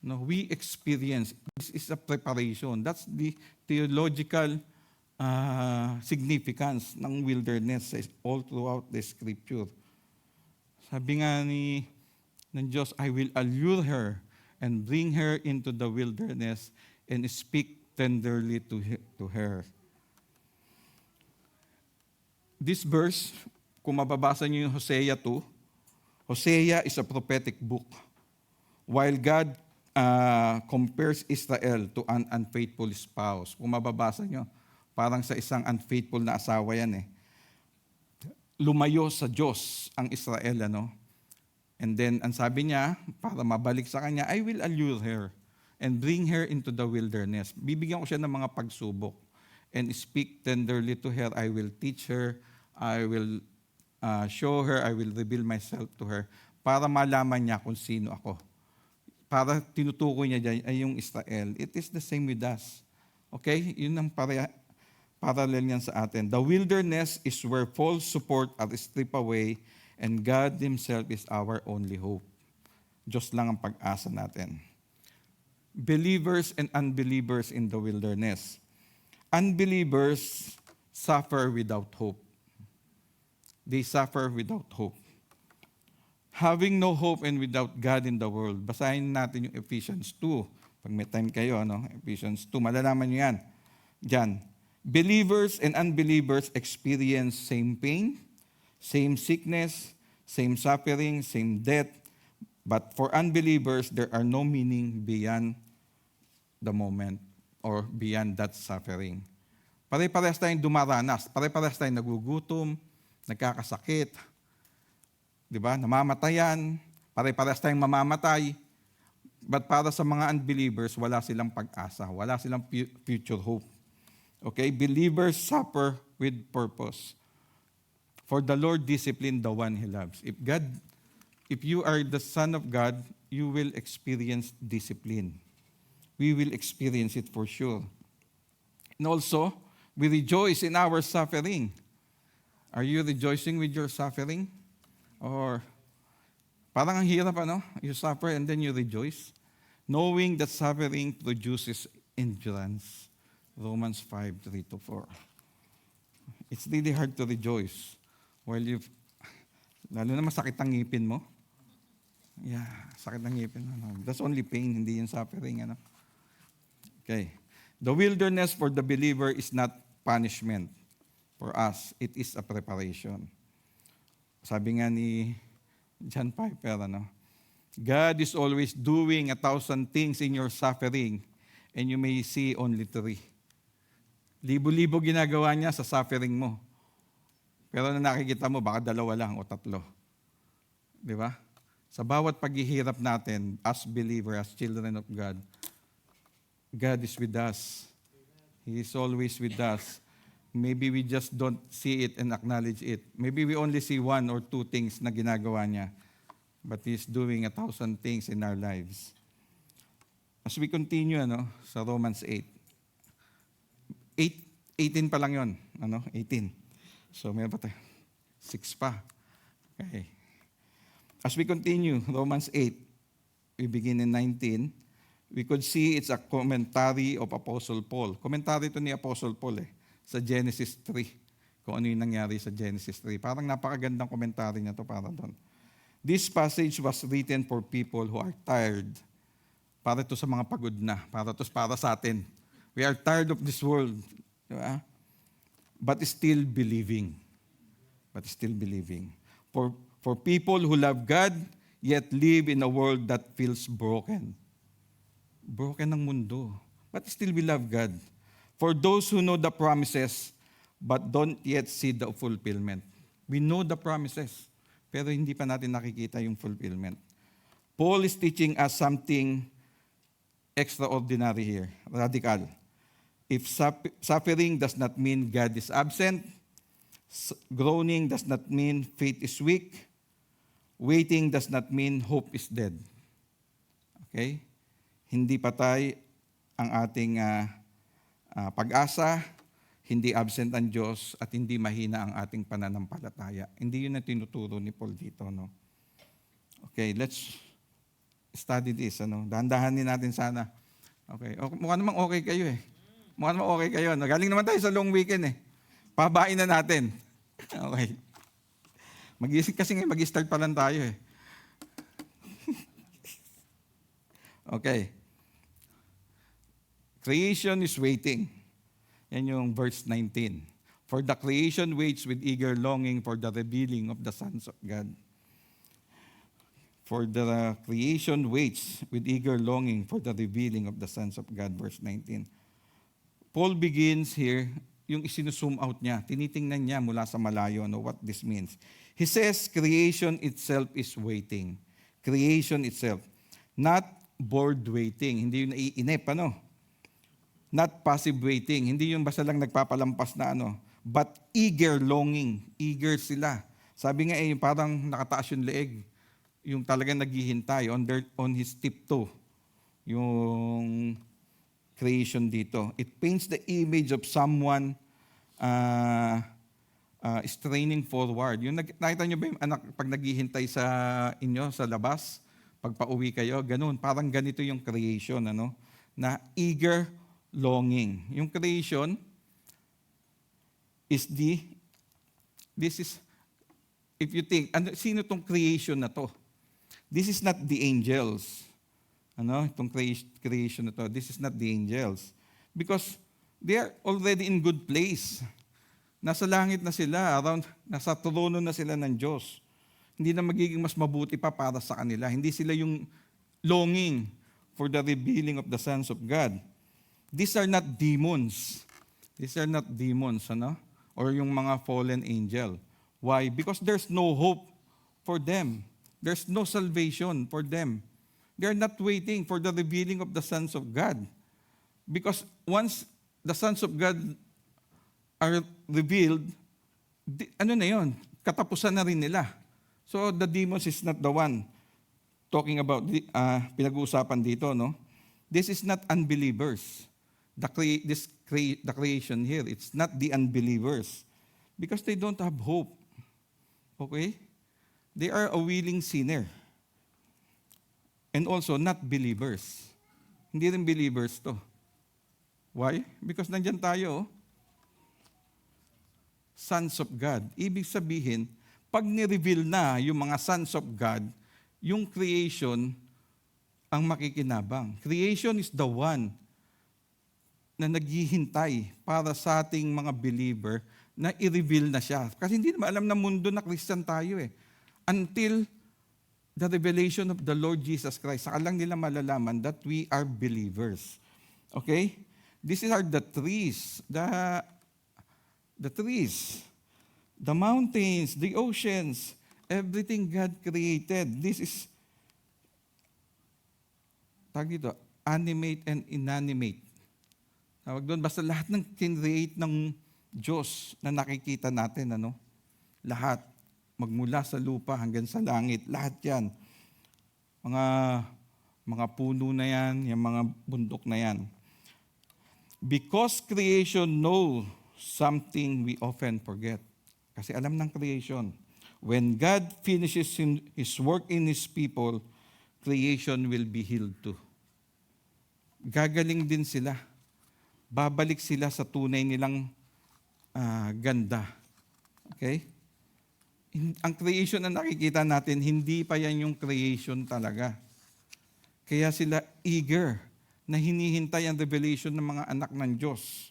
No, we experience. This is a preparation. That's the theological significance ng wilderness all throughout the Scripture. Sabi nga ng Diyos, I will allure her and bring her into the wilderness and speak tenderly to her. This verse kung mababasa niyo yung Hosea 2, Hosea is a prophetic book. While God compares Israel to an unfaithful spouse. Kung mababasa niyo, parang sa isang unfaithful na asawa yan eh. Lumayo sa Diyos ang Israel, ano? And then, ang sabi niya, para mabalik sa kanya, I will allure her and bring her into the wilderness. Bibigyan ko siya ng mga pagsubok. And speak tenderly to her. I will teach her. I will show her. I will reveal myself to her. Para malaman niya kung sino ako. Para tinutukoy niya dyan ay yung Israel. It is the same with us. Okay? Yun ang parallel niyan sa atin. The wilderness is where false support are stripped away and God Himself is our only hope. Diyos lang ang pag-asa natin. Believers and unbelievers in the wilderness. Unbelievers suffer without hope. They suffer without hope. Having no hope and without God in the world. Basahin natin yung Ephesians 2. Pag may time kayo, Ephesians 2, malalaman nyo yan. Diyan. Believers and unbelievers experience same pain, same sickness, same suffering, same death. But for unbelievers, there are no meaning beyond the moment or beyond that suffering. Pare-parehas tayong dumaranas. Pare-parehas tayong nagugutom, nagkakasakit, di ba? Namamatayan. Pare-parehas tayong mamamatay. But para sa mga unbelievers, wala silang pag-asa. Wala silang future hope. Okay? Believers suffer with purpose. For the Lord discipline the one He loves. If you are the son of God, you will experience discipline. We will experience it for sure. And also, we rejoice in our suffering. Are you rejoicing with your suffering? Or parang ang hirap, ano? You suffer and then you rejoice. Knowing that suffering produces endurance. Romans 5:3-4. It's really hard to rejoice while lalo na masakit ang ngipin mo. Yeah, sakit ng ngipin. That's only pain, hindi yung suffering. Okay. The wilderness for the believer is not punishment. For us, it is a preparation. Sabi nga ni John Piper, God is always doing 1,000 things in your suffering and you may see only 3. Libo-libo ginagawa niya sa suffering mo. Pero na nakikita mo, baka 2 lang o 3. Di ba? Sa bawat paghihirap natin, as believer, as children of God, God is with us. He is always with us. Maybe we just don't see it and acknowledge it. Maybe we only see 1 or 2 things na ginagawa niya. But He's doing 1,000 things in our lives. As we continue, sa Romans 8. 18 pa lang yun. 18. So, meron pa tayo. 6 pa. Okay. As we continue, Romans 8, we begin in 19. We could see it's a commentary of Apostle Paul. Commentary ito ni Apostle Paul sa Genesis 3. Kung ano yung nangyari sa Genesis 3. Parang napakagandang commentary niya to para doon. This passage was written for people who are tired. Para ito sa mga pagod na. Para sa atin. We are tired of this world. Diba? But still believing. For people who love God, yet live in a world that feels broken. Broken ang mundo. But still we love God. For those who know the promises, but don't yet see the fulfillment. We know the promises, pero hindi pa natin nakikita yung fulfillment. Paul is teaching us something extraordinary here, radical. If suffering does not mean God is absent, groaning does not mean faith is weak, waiting does not mean hope is dead. Okay? Hindi patay ang ating pag-asa, hindi absent ang Diyos, at hindi mahina ang ating pananampalataya. Hindi yun ang tinuturo ni Paul dito. Okay, let's study this. Dahan-dahanin natin sana. Okay, mukha namang okay kayo Mukha namang okay kayo. Galing naman tayo sa long weekend Pabain na natin. Okay. Kasi mag-start pa lang tayo Okay. Creation is waiting. Yan yung verse 19. For the creation waits with eager longing for the revealing of the sons of God. For the creation waits with eager longing for the revealing of the sons of God. Verse 19. Paul begins here, yung isinuzoom out niya, tinitingnan niya mula sa malayo, what this means. He says, creation itself is waiting. Creation itself. Not bored waiting. Hindi yung naiinip, Not passive waiting. Hindi yung basta lang nagpapalampas na But eager longing. Eager sila. Sabi nga yung parang nakataas yung leeg. Yung talagang naghihintay on his tiptoe. Yung creation dito. It paints the image of someone straining forward. Yung nakita nyo ba yung anak pag naghihintay sa inyo, sa labas? Pag pauwi kayo, ganun. Parang ganito yung creation, na eager longing. Yung creation is if you think, sino tong creation na to? This is not the angels. Itong creation na to. This is not the angels. Because they are already in good place. Nasa langit na sila, nasa trono na sila ng Diyos. Hindi na magiging mas mabuti pa para sa kanila. Hindi sila yung longing for the revealing of the sons of God. These are not demons. These are not demons, or yung mga fallen angel. Why? Because there's no hope for them. There's no salvation for them. They're not waiting for the revealing of the sons of God. Because once the sons of God are revealed, na yun? Katapusan na rin nila. So the demons is not the one talking about, pinag-uusapan dito, This is not unbelievers. The creation here, it's not the unbelievers. Because they don't have hope. Okay? They are a willing sinner. And also not believers. Hindi rin believers to. Why? Because nandyan tayo, sons of God. Ibig sabihin, pag ni-reveal na yung mga sons of God, yung creation ang makikinabang. Creation is the one na naghihintay para sa ating mga believer na i-reveal na siya. Kasi hindi naman alam na mundo na Christian tayo Until the revelation of the Lord Jesus Christ, saka lang nila malalaman that we are believers. Okay? These are the trees, the trees, the mountains, the oceans, everything God created. This is, animate and inanimate. Tawag doon, basta lahat ng kinreate ng Diyos na nakikita natin, Lahat. Magmula sa lupa hanggang sa langit, lahat yan. Mga puno na yan, yung mga bundok na yan. Because creation knows something we often forget. Kasi alam ng creation. When God finishes His work in His people, creation will be healed too. Gagaling din sila. Babalik sila sa tunay nilang ganda. Okay? Ang creation na nakikita natin, hindi pa yan yung creation talaga. Kaya sila eager na hinihintay ang revelation ng mga anak ng Diyos.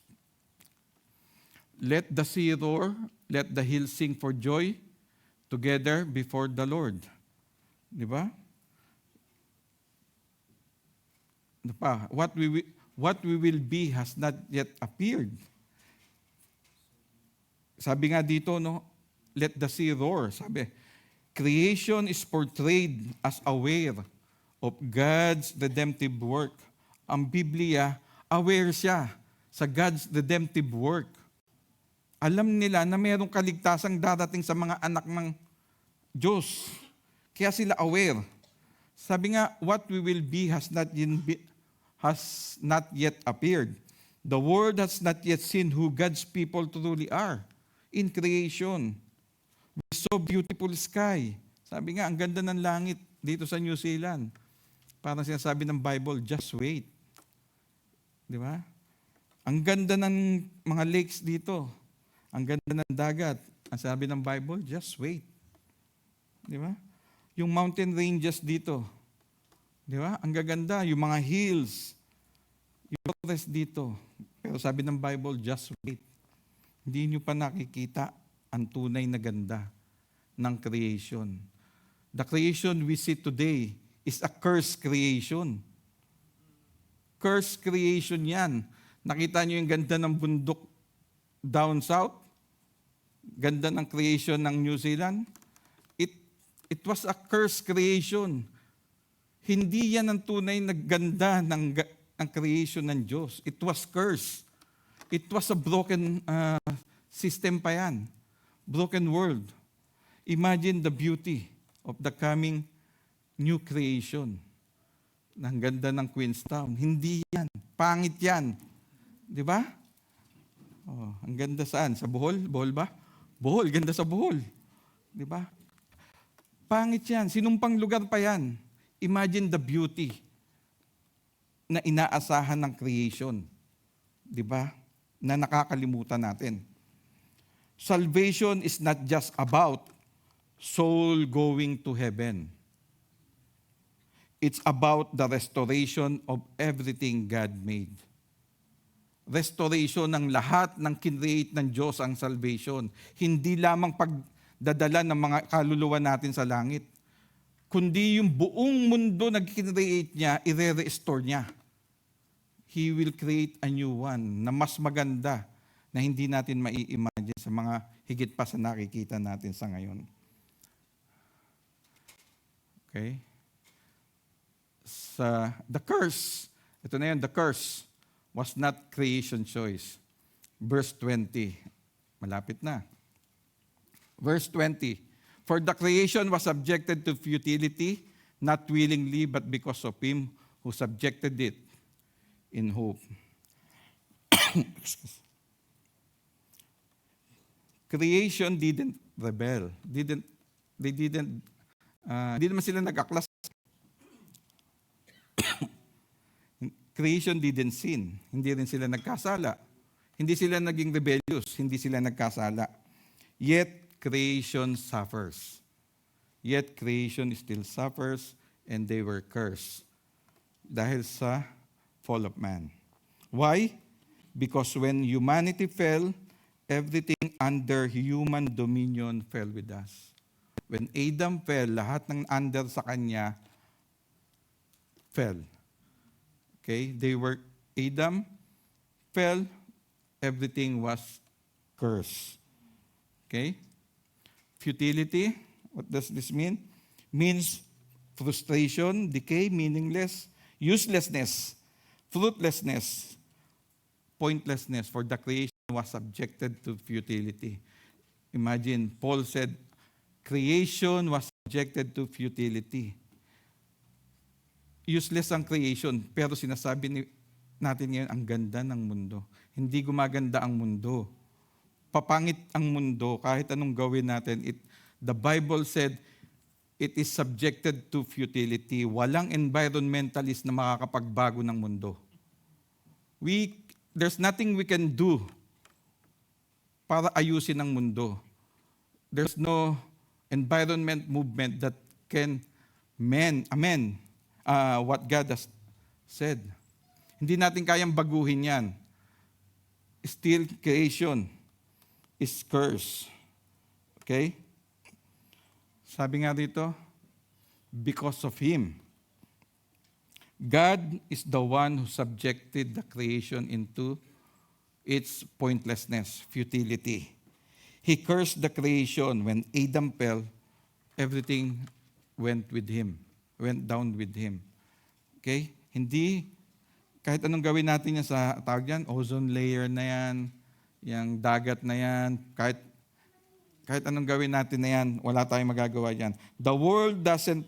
Let the sea roar, let the hills sing for joy together before the Lord. Di ba? What we will be has not yet appeared. Sabi nga dito, let the sea roar. Sabi, creation is portrayed as aware of God's redemptive work. Ang Biblia, aware siya sa God's redemptive work. Alam nila na mayroong kaligtasang darating sa mga anak ng Diyos. Kaya sila aware. Sabi nga, what we will be has not yet appeared. The world has not yet seen who God's people truly are in creation. We saw beautiful sky. Sabi nga, ang ganda ng langit dito sa New Zealand. Parang sinasabi ng Bible, just wait. Di ba? Ang ganda ng mga lakes dito. Ang ganda ng dagat. Ang sabi ng Bible, just wait. Di ba? Yung mountain ranges dito. Di ba? Ang gaganda. Yung mga hills. Yung forest dito. Pero sabi ng Bible, just wait. Hindi nyo pa nakikita ang tunay na ganda ng creation. The creation we see today is a cursed creation. Cursed creation yan. Nakita nyo yung ganda ng bundok down south? Ganda ng creation ng New Zealand? It was a cursed creation. Hindi yan ang tunay na ganda ng creation ng Diyos. It was cursed. It was a broken system pa yan. Broken world. Imagine the beauty of the coming new creation. Ang ganda ng Queenstown. Hindi yan. Pangit yan. Di ba? Oh, ang ganda saan? Sa Bohol? Bohol ba? Bohol. Ganda sa Bohol. Di ba? Pangit yan. Sinumpang lugar pa yan. Imagine the beauty na inaasahan ng creation. Di ba? Na nakakalimutan natin. Salvation is not just about soul going to heaven. It's about the restoration of everything God made. Restoration ng lahat ng kinreate ng Diyos ang salvation. Hindi lamang pagdadala ng mga kaluluwa natin sa langit, kundi yung buong mundo na kinreate niya, i-restore niya. He will create a new one na mas maganda na hindi natin mai-imagine sa mga higit pa sa nakikita natin sa ngayon. Okay? The curse, ito na yun, the curse was not creation choice. Verse 20, malapit na. Verse 20, for the creation was subjected to futility, not willingly, but because of him who subjected it in hope. Creation didn't rebel. Hindi naman sila nag-aklas. Creation didn't sin. Hindi rin sila nagkasala. Hindi sila naging rebellious. Hindi sila nagkasala. Yet, creation suffers. Yet, creation still suffers and they were cursed. Dahil sa fall of man. Why? Because when humanity fell, everything under human dominion fell with us. When Adam fell, lahat ng under sa kanya fell. Okay? Adam fell, everything was cursed. Okay? Futility, what does this mean? Means frustration, decay, meaningless, uselessness, fruitlessness, pointlessness, for the creation was subjected to futility. Imagine, Paul said, creation was subjected to futility. Useless ang creation, pero sinasabi natin ngayon, ang ganda ng mundo. Hindi gumaganda ang mundo. Papangit ang mundo, kahit anong gawin natin. The Bible said, it is subjected to futility. Walang environmentalist na makakapagbago ng mundo. There's nothing we can do para ayusin ang mundo. There's no environment movement that can amend what God has said. Hindi natin kayang baguhin yan. Still, creation is cursed. Okay? Sabi nga dito, because of Him. God is the one who subjected the creation into its pointlessness, futility. He cursed the creation. When Adam fell, everything went down with him. Okay? Hindi, kahit anong gawin natin yan sa tawag yan, ozone layer na yan, yung dagat na yan, kahit anong gawin natin na yan, wala tayong magagawa yan. The world doesn't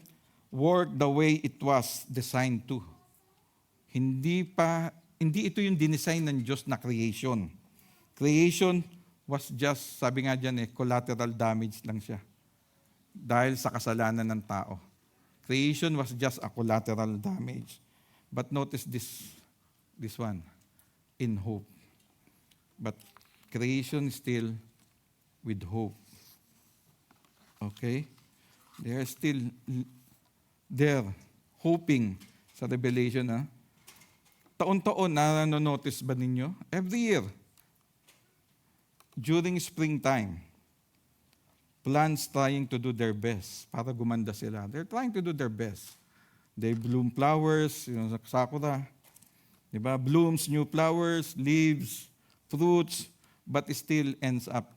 work the way it was designed to. Hindi ito yung dinesign ng Diyos na creation. Creation was just, sabi nga dyan collateral damage lang siya. Dahil sa kasalanan ng tao. Creation was just a collateral damage. But notice this one, in hope. But creation still with hope. Okay? They are still there, hoping sa Revelation. Taon-taon, na notice ba ninyo? Every year. during springtime, plants trying to do their best para gumanda sila. They're trying to do their best. They bloom flowers, sakura, di ba? Blooms, new flowers, leaves, fruits, but it still ends up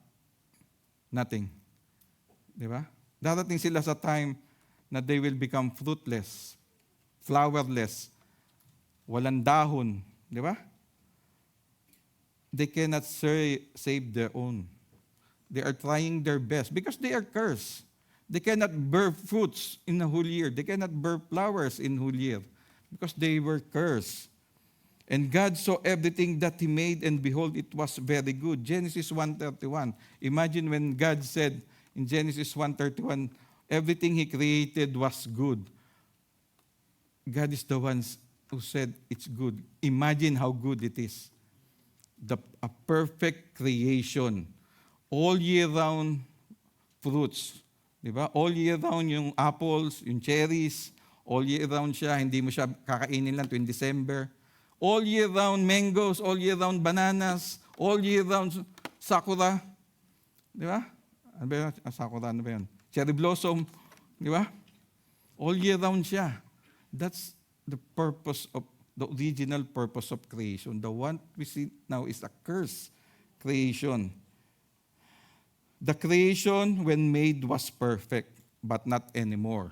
nothing. Di ba? Darating sila sa time na they will become fruitless, flowerless, walang dahon. Di ba? They cannot save their own. They are trying their best because they are cursed. They cannot bear fruits in a whole year. They cannot bear flowers in a whole year because they were cursed. And God saw everything that He made, and behold, it was very good. Genesis 1:31. Imagine when God said in Genesis 1:31, everything He created was good. God is the one who said it's good. Imagine how good it is. A perfect creation. All year round fruits. Di ba? All year round yung apples, yung cherries. All year round siya. Hindi mo siya kakainin lang tuwing December. All year round mangoes. All year round bananas. All year round sakura. Di ba? Ano ba yun? Sakura, ano ba yun? Cherry blossom. Di ba? All year round siya. That's the purpose of the original purpose of creation. The one we see now is a cursed creation. The creation when made was perfect, but not anymore.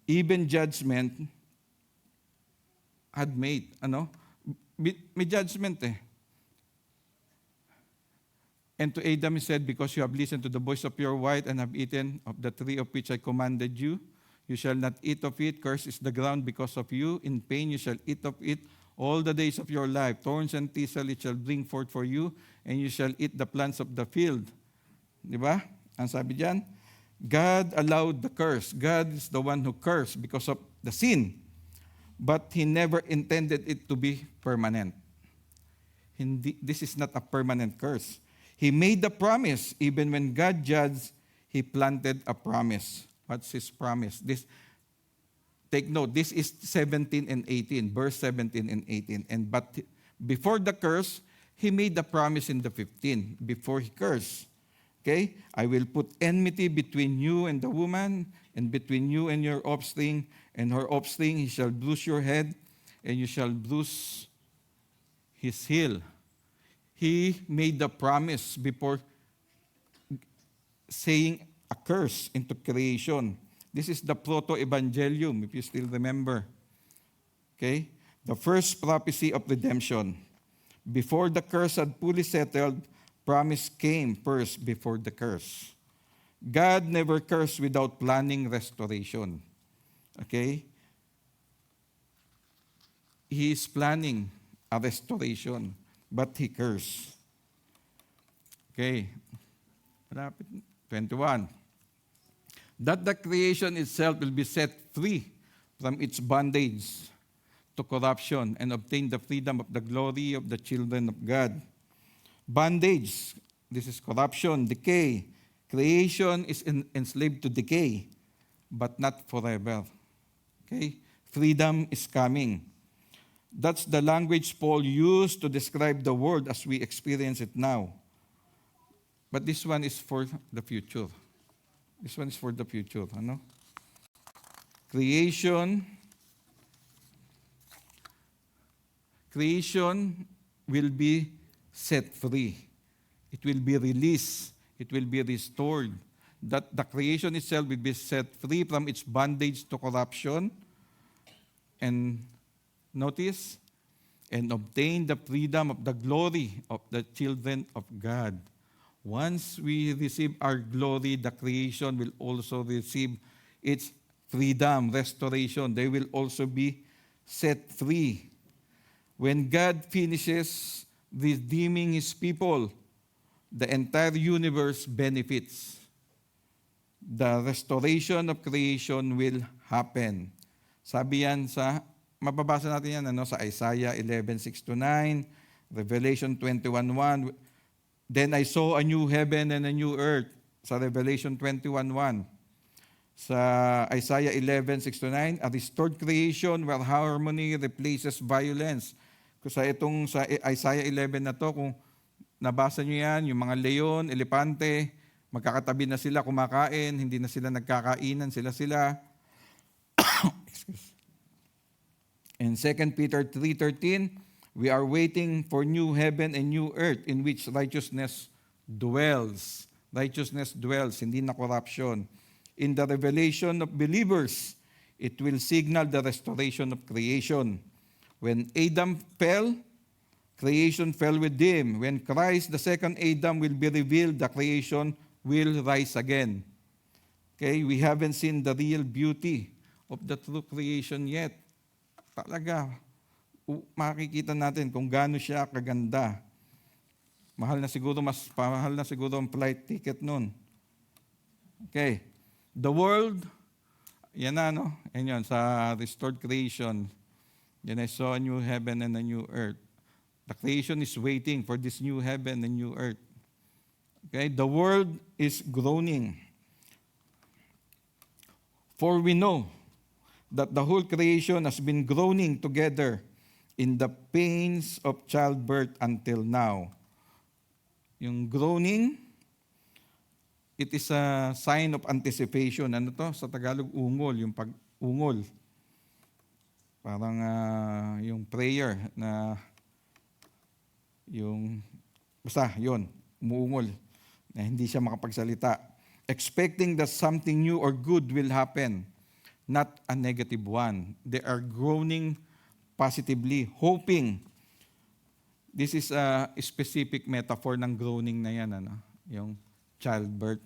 Even judgment had made, may judgment eh. And to Adam he said, because you have listened to the voice of your wife and have eaten of the tree of which I commanded you, you shall not eat of it. Cursed is the ground because of you. In pain you shall eat of it all the days of your life. Thorns and thistles it shall bring forth for you, and you shall eat the plants of the field. Di ba? Ang sabi diyan, God allowed the curse. God is the one who cursed because of the sin. But He never intended it to be permanent. This is not a permanent curse. He made the promise. Even when God judged, He planted a promise. What's His promise? Take note, this is 17 and 18, verse 17 and 18. But before the curse, He made the promise in the 15, before He cursed. Okay? I will put enmity between you and the woman, and between you and your offspring, and her offspring. He shall bruise your head, and you shall bruise his heel. He made the promise before saying a curse into creation. This is the proto-evangelium, if you still remember. Okay? The first prophecy of redemption. Before the curse had fully settled, promise came first before the curse. God never cursed without planning restoration. Okay? He is planning a restoration, but He cursed. Okay. 21. That the creation itself will be set free from its bondage to corruption and obtain the freedom of the glory of the children of God. Bondage, this is corruption, decay. Creation is enslaved to decay, but not forever. Okay? Freedom is coming. That's the language Paul used to describe the world as we experience it now. But this one is for the future. This one is for the future. Creation will be set free. It will be released. It will be restored. That the creation itself will be set free from its bondage to corruption. And notice, and obtain the freedom of the glory of the children of God. Once we receive our glory, the creation will also receive its freedom, restoration. They will also be set free. When God finishes redeeming His people, the entire universe benefits. The restoration of creation will happen. Sabi yan mababasa natin yan sa Isaiah 11:6-9, Revelation 21:1. Then I saw a new heaven and a new earth, sa Revelation 21:1. Sa Isaiah 11:6-9, a restored creation where harmony replaces violence. Sa Isaiah 11 na to, kung nabasa nyo yan, yung mga leon, elepante, magkakatabi na sila, kumakain, hindi na sila nagkakainan, sila-sila. In 2 Peter 3:13, we are waiting for new heaven and new earth in which righteousness dwells. Righteousness dwells, hindi na corruption. In the revelation of believers, it will signal the restoration of creation. When Adam fell, creation fell with him. When Christ, the second Adam, will be revealed, the creation will rise again. Okay, we haven't seen the real beauty of the true creation yet. Talaga, makikita natin kung gaano siya kaganda. Mas mahal na siguro ang flight ticket nun. Okay. The world, yan na, no? Yan yun, sa restored creation. Then I saw a new heaven and a new earth. The creation is waiting for this new heaven and new earth. Okay. The world is groaning. For we know that the whole creation has been groaning together in the pains of childbirth until now. Yung groaning, it is a sign of anticipation. Ano to? Sa Tagalog, ungol. Yung pag-ungol. Parang yung prayer na basta, yun, umuungol. Na hindi siya makapagsalita. Expecting that something new or good will happen. Not a negative one. They are groaning positively, hoping. This is a specific metaphor ng groaning na yan, yung childbirth.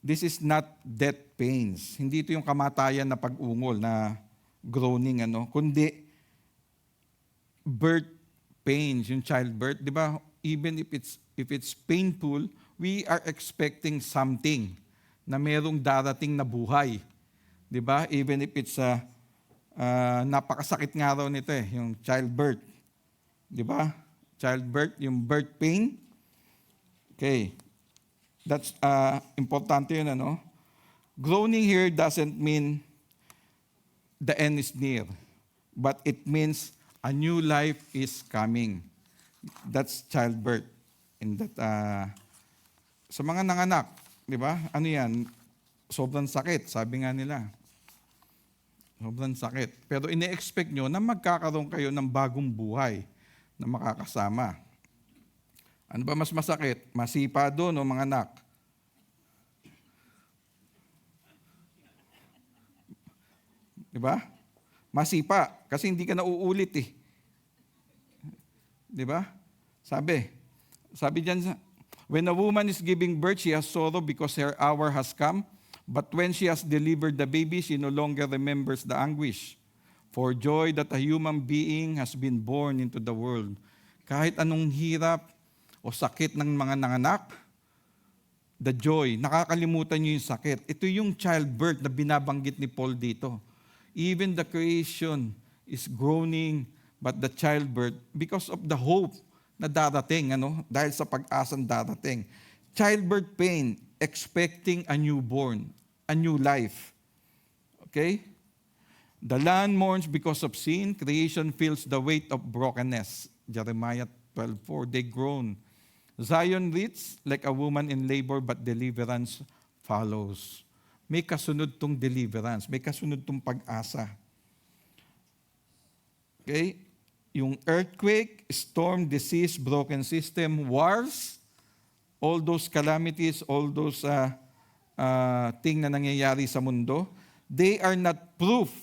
This is not death pains. Hindi ito yung kamatayan na pag-ungol na groaning, kundi birth pains, yung childbirth. Di ba? Even if it's painful, we are expecting something na merong darating na buhay. Di ba? Even if it's napakasakit nga raw nito yung childbirth. Di ba? Childbirth, yung birth pain. Okay. That's importante yun, Groaning here doesn't mean the end is near, but it means a new life is coming. That's childbirth. In that, sa mga nanganak, di ba? Ano yan? Sobrang sakit, sabi nga nila. Sobrang sakit. Pero ine-expect nyo na magkakaroon kayo ng bagong buhay na makakasama. Ano ba mas masakit? Masipa doon o mga anak? Di ba? Masipa. Kasi hindi ka na uulit Di ba? Sabi diyan, when a woman is giving birth, she has sorrow because her hour has come. But when she has delivered the baby, she no longer remembers the anguish for joy that a human being has been born into the world. Kahit anong hirap o sakit ng mga nanganak, the joy, nakakalimutan niyo yung sakit. Ito yung childbirth na binabanggit ni Paul dito. Even the creation is groaning, but the childbirth, because of the hope na darating, dahil sa pag-asang darating. Childbirth pain, expecting a newborn, a new life. Okay? The land mourns because of sin. Creation feels the weight of brokenness. Jeremiah 12:4, they groan. Zion weeps like a woman in labor, but deliverance follows. May kasunod tong deliverance. May kasunod tong pag-asa. Okay? Yung earthquake, storm, disease, broken system, wars, all those calamities, all those things na nangyayari sa mundo, they are not proof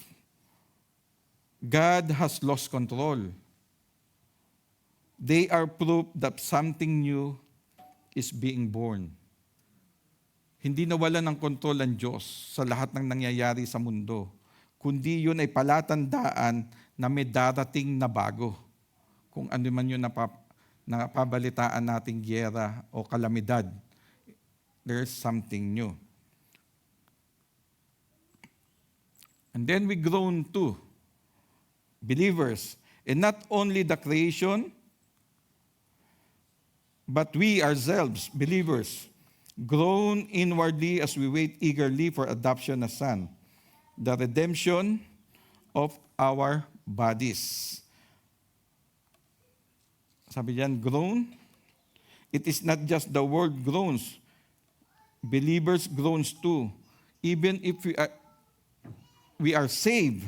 God has lost control. They are proof that something new is being born. Hindi nawala ng kontrol ang Diyos sa lahat ng nangyayari sa mundo, kundi yun ay palatandaan na may darating na bago. Kung ano man yun napabalitaan nating gyera o kalamidad, there's something new. And then we groan too, believers, and not only the creation, but we ourselves, believers, groan inwardly as we wait eagerly for adoption as son, the redemption of our bodies. Sabi diyan, groan. It is not just the world groans. Believers groans too. Even if we are saved,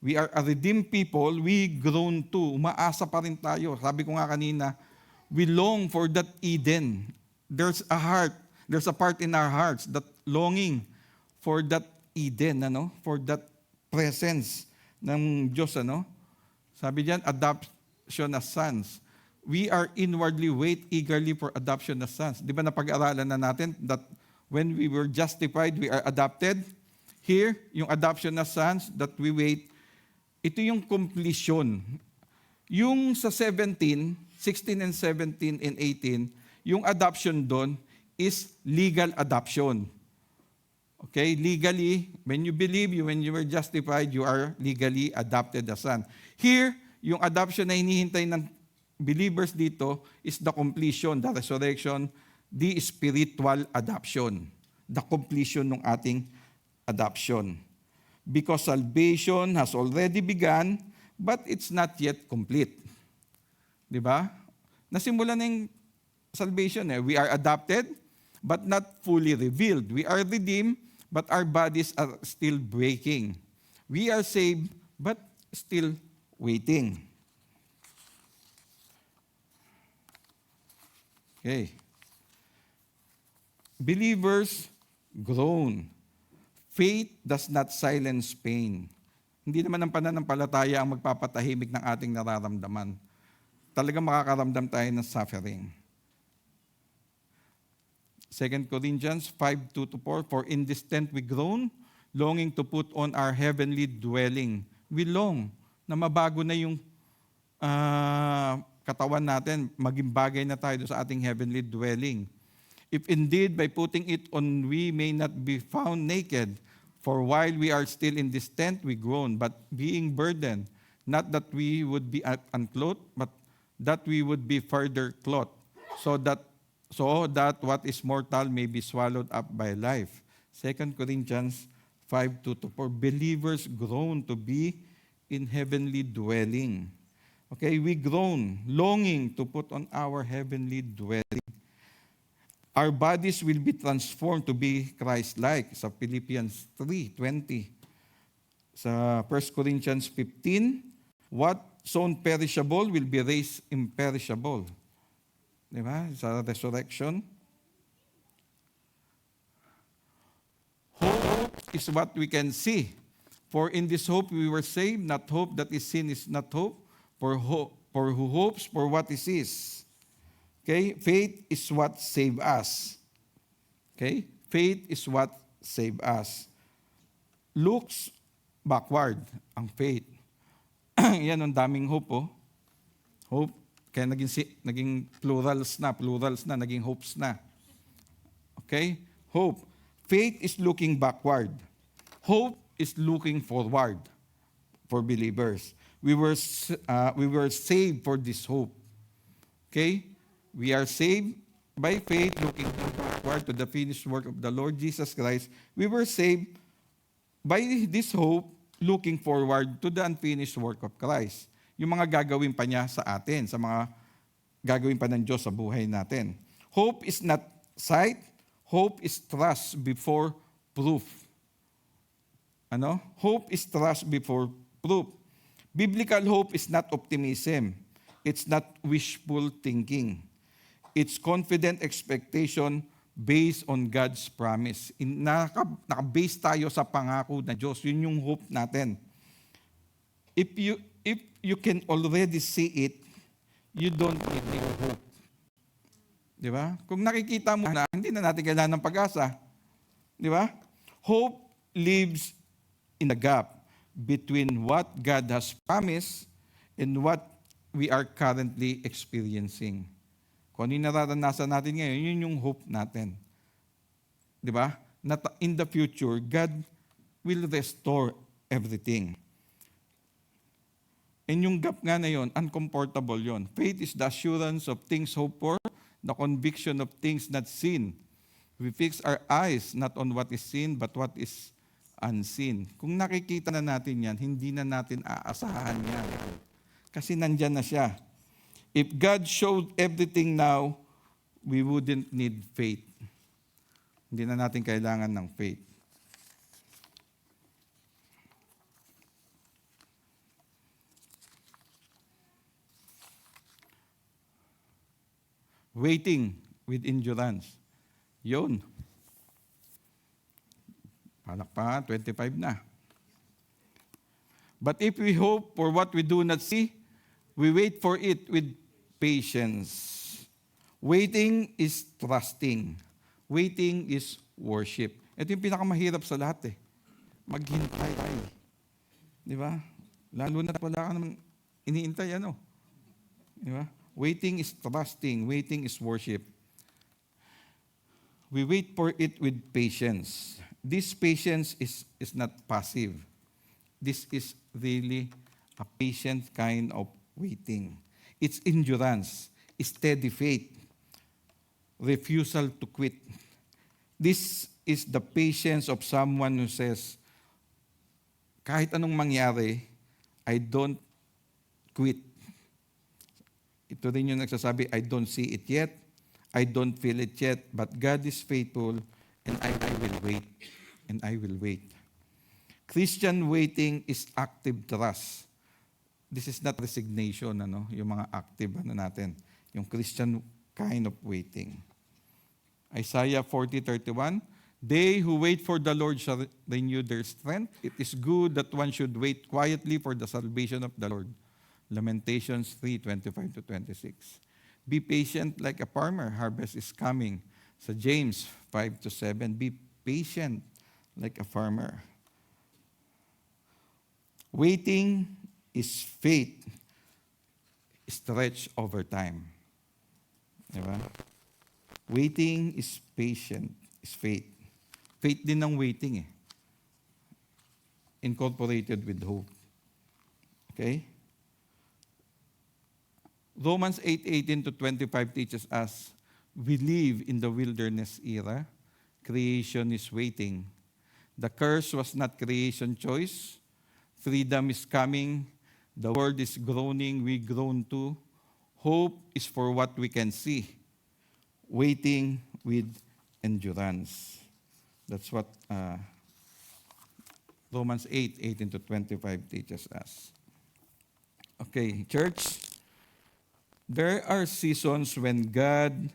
we are a redeemed people, we groan too. Umaasa pa rin tayo. Sabi ko nga kanina, we long for that Eden. There's a part in our hearts that longing for that Eden, for that presence ng Diyos, Sabi diyan, adoption as sons. We are inwardly wait eagerly for adoption as sons. Di ba napag-aralan na natin that when we were justified, we are adopted? Here, yung adoption as sons that we wait, ito yung completion. Yung sa 16 and 17 and 18, yung adoption doon is legal adoption. Okay, legally, when you believe, when you were justified, you are legally adopted as son. Here, yung adoption na hinihintay ng believers dito is the completion, the resurrection, the spiritual adoption. The completion ng ating adoption. Because salvation has already begun, but it's not yet complete. Di ba? Nasimula na yung salvation. We are adopted, but not fully revealed. We are redeemed, but our bodies are still breaking. We are saved, but still waiting. Okay. Believers groan. Faith does not silence pain. Hindi naman ang pananampalataya ang magpapatahimik ng ating nararamdaman. Talagang makakaramdam tayo ng suffering. 2 Corinthians 5:2-4, for in this tent we groan, longing to put on our heavenly dwelling. We long na mabago na yung katawan natin, maging bagay na tayo sa ating heavenly dwelling. If indeed by putting it on we may not be found naked, for while we are still in this tent we groan, but being burdened, not that we would be unclothed, but that we would be further clothed, so that what is mortal may be swallowed up by life. 2 Corinthians 5:2-4, believers groan to be in heavenly dwelling. Okay, we groan, longing to put on our heavenly dwelling. Our bodies will be transformed to be Christ-like. Sa Philippians 3:20. Sa 1 Corinthians 15, what sown perishable will be raised imperishable. Diba? Sa resurrection. Hope is what we can see. For in this hope we were saved, not hope that is seen is not hope. For who hopes for what is his. Okay? Faith is what save us. Okay? Faith is what save us. Looks backward ang faith. Yan ang daming hope, Hope. Kaya naging plurals na, naging hopes na. Okay? Hope. Faith is looking backward. Hope is looking forward for believers. We were saved for this hope. Okay? We are saved by faith, looking backward to the finished work of the Lord Jesus Christ. We were saved by this hope, looking forward to the unfinished work of Christ. Yung mga gagawin pa niya sa atin, sa mga gagawin pa ng Diyos sa buhay natin. Hope is not sight. Hope is trust before proof. Hope is trust before proof. Biblical hope is not optimism. It's not wishful thinking. It's confident expectation based on God's promise. Naka-base tayo sa pangako ng Diyos. Yun yung hope natin. If you can already see it, you don't need more hope. Di ba? Kung nakikita mo na, hindi na natin kailangan ng pag-asa. Di ba? Hope lives in the gap between what God has promised and what we are currently experiencing. Kung ano yung nararanasan natin ngayon, yun yung hope natin. Di ba? In the future, God will restore everything. And yung gap nga na yun, uncomfortable yun. Faith is the assurance of things hoped for, the conviction of things not seen. We fix our eyes not on what is seen, but what is unseen. Kung nakikita na natin yan, hindi na natin aasahan yan. Kasi nandyan na siya. If God showed everything now, we wouldn't need faith. Hindi na natin kailangan ng faith. Waiting with endurance. Yun. Palakpakan, 25 na. But if we hope for what we do not see, we wait for it with patience. Waiting is trusting. Waiting is worship. Ito yung pinakamahirap sa lahat eh. Maghintay. Di ba? Lalo na wala ka naman iniintay ano. Di ba? Waiting is trusting. Waiting is worship. We wait for it with patience. This patience is not passive. This is really a patient kind of waiting. It's endurance, steady faith, refusal to quit. This is the patience of someone who says, kahit anong mangyari, I don't quit. Ito rin yung nagsasabi, I don't see it yet, I don't feel it yet, but God is faithful, and I will wait. And I will wait. Christian waiting is active trust. This is not resignation, yung mga active natin. Yung Christian kind of waiting. Isaiah 40:31, they who wait for the Lord shall renew their strength. It is good that one should wait quietly for the salvation of the Lord. Lamentations 3:25-26. Be patient like a farmer. Harvest is coming. Sa James 5-7, be patient like a farmer. Waiting is faith stretched over time. Diba? Waiting is patient, is faith. Faith din ng waiting eh. Incorporated with hope. Okay? Romans 8:18-25 teaches us, we live in the wilderness era. Creation is waiting. The curse was not creation choice. Freedom is coming. The world is groaning. We groan too. Hope is for what we can see. Waiting with endurance. That's what Romans 8:18-25 teaches us. Okay, church. There are seasons when God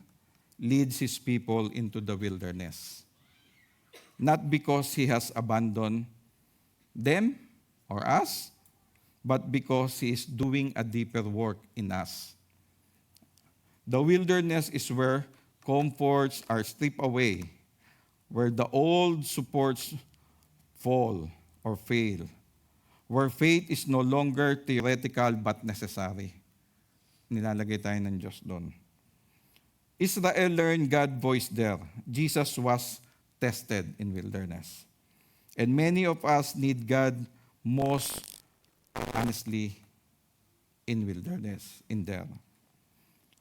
leads His people into the wilderness. Not because He has abandoned them or us, but because He is doing a deeper work in us. The wilderness is where comforts are stripped away, where the old supports fall or fail, where faith is no longer theoretical but necessary. Nilalagay tayo ng Diyos doon. Israel learned God's voice there. Jesus was tested in wilderness. And many of us need God most honestly in wilderness, in there.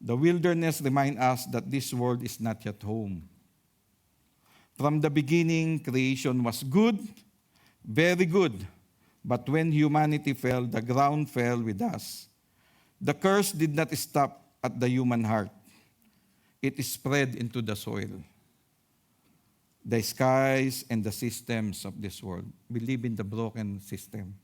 The wilderness reminds us that this world is not yet home. From the beginning, creation was good, very good. But when humanity fell, the ground fell with us. The curse did not stop at the human heart. It spread into the soil, the skies, and the systems of this world. We live in the broken system.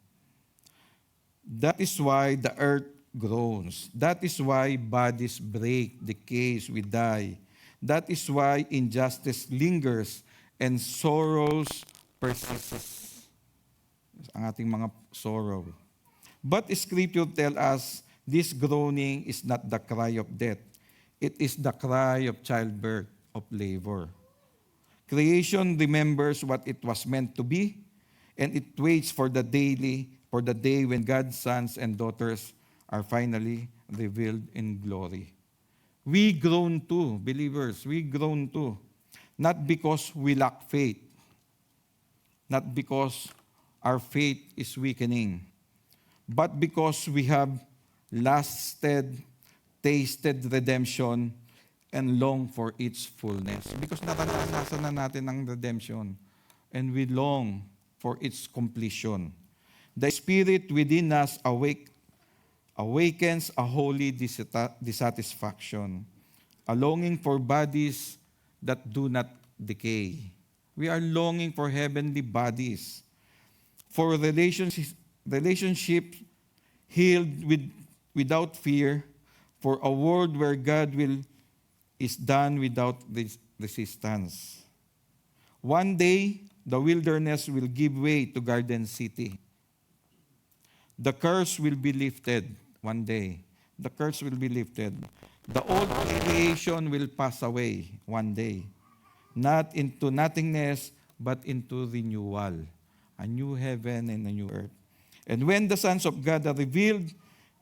That is why the earth groans. That is why bodies break, decays, we die. That is why injustice lingers and sorrows persists. Ang ating mga sorrow. But Scripture tells us this groaning is not the cry of death. It is the cry of childbirth, of labor. Creation remembers what it was meant to be, and it waits for the day when God's sons and daughters are finally revealed in glory. We groan too, believers, we groan too. Not because we lack faith, not because our faith is weakening, but because we have tasted redemption and long for its fullness. Because naranasan na natin ang redemption and we long for its completion. The Spirit within us awakens a holy dissatisfaction, a longing for bodies that do not decay. We are longing for heavenly bodies, for relationships healed without fear, for a world where God will is done without resistance. One day, the wilderness will give way to Garden City. The curse will be lifted one day. The curse will be lifted. The old creation will pass away one day. Not into nothingness, but into renewal. A new heaven and a new earth. And when the sons of God are revealed,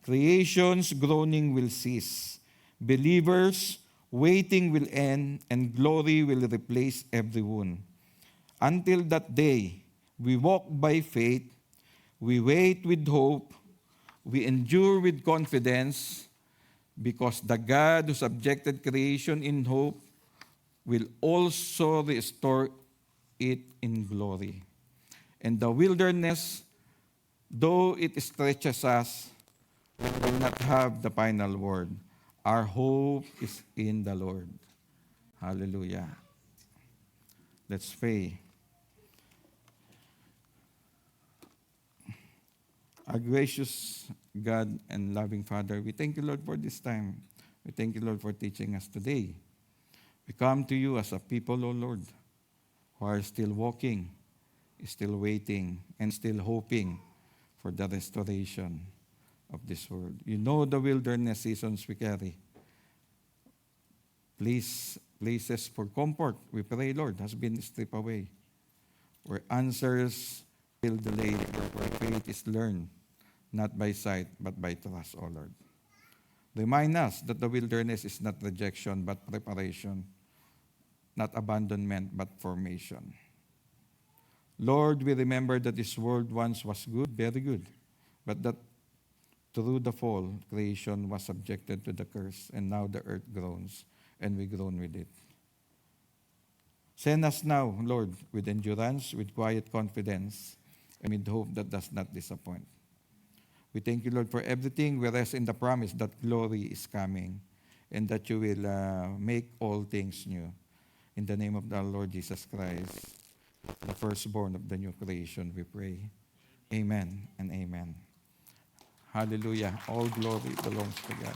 creation's groaning will cease. Believers' waiting will end, and glory will replace every wound. Until that day, we walk by faith, we wait with hope, we endure with confidence, because the God who subjected creation in hope will also restore it in glory. And the wilderness, though it stretches us, will not have the final word. Our hope is in the Lord. Hallelujah. Let's pray. Our gracious God and loving Father, we thank you, Lord, for this time. We thank you, Lord, for teaching us today. We come to you as a people, O Lord, who are still walking, still waiting, and still hoping for the restoration of this world. You know the wilderness seasons we carry. Places for comfort, we pray, Lord, has been stripped away. Where answers feel delayed, where faith is learned, not by sight, but by trust, O Lord. Remind us that the wilderness is not rejection, but preparation, not abandonment, but formation. Lord, we remember that this world once was good, very good, but that through the fall, creation was subjected to the curse, and now the earth groans, and we groan with it. Send us now, Lord, with endurance, with quiet confidence, and with hope that does not disappoint. We thank you, Lord, for everything. We rest in the promise that glory is coming, and that you will make all things new. In the name of the Lord Jesus Christ, the firstborn of the new creation, we pray. Amen and amen. Hallelujah. All glory belongs to God.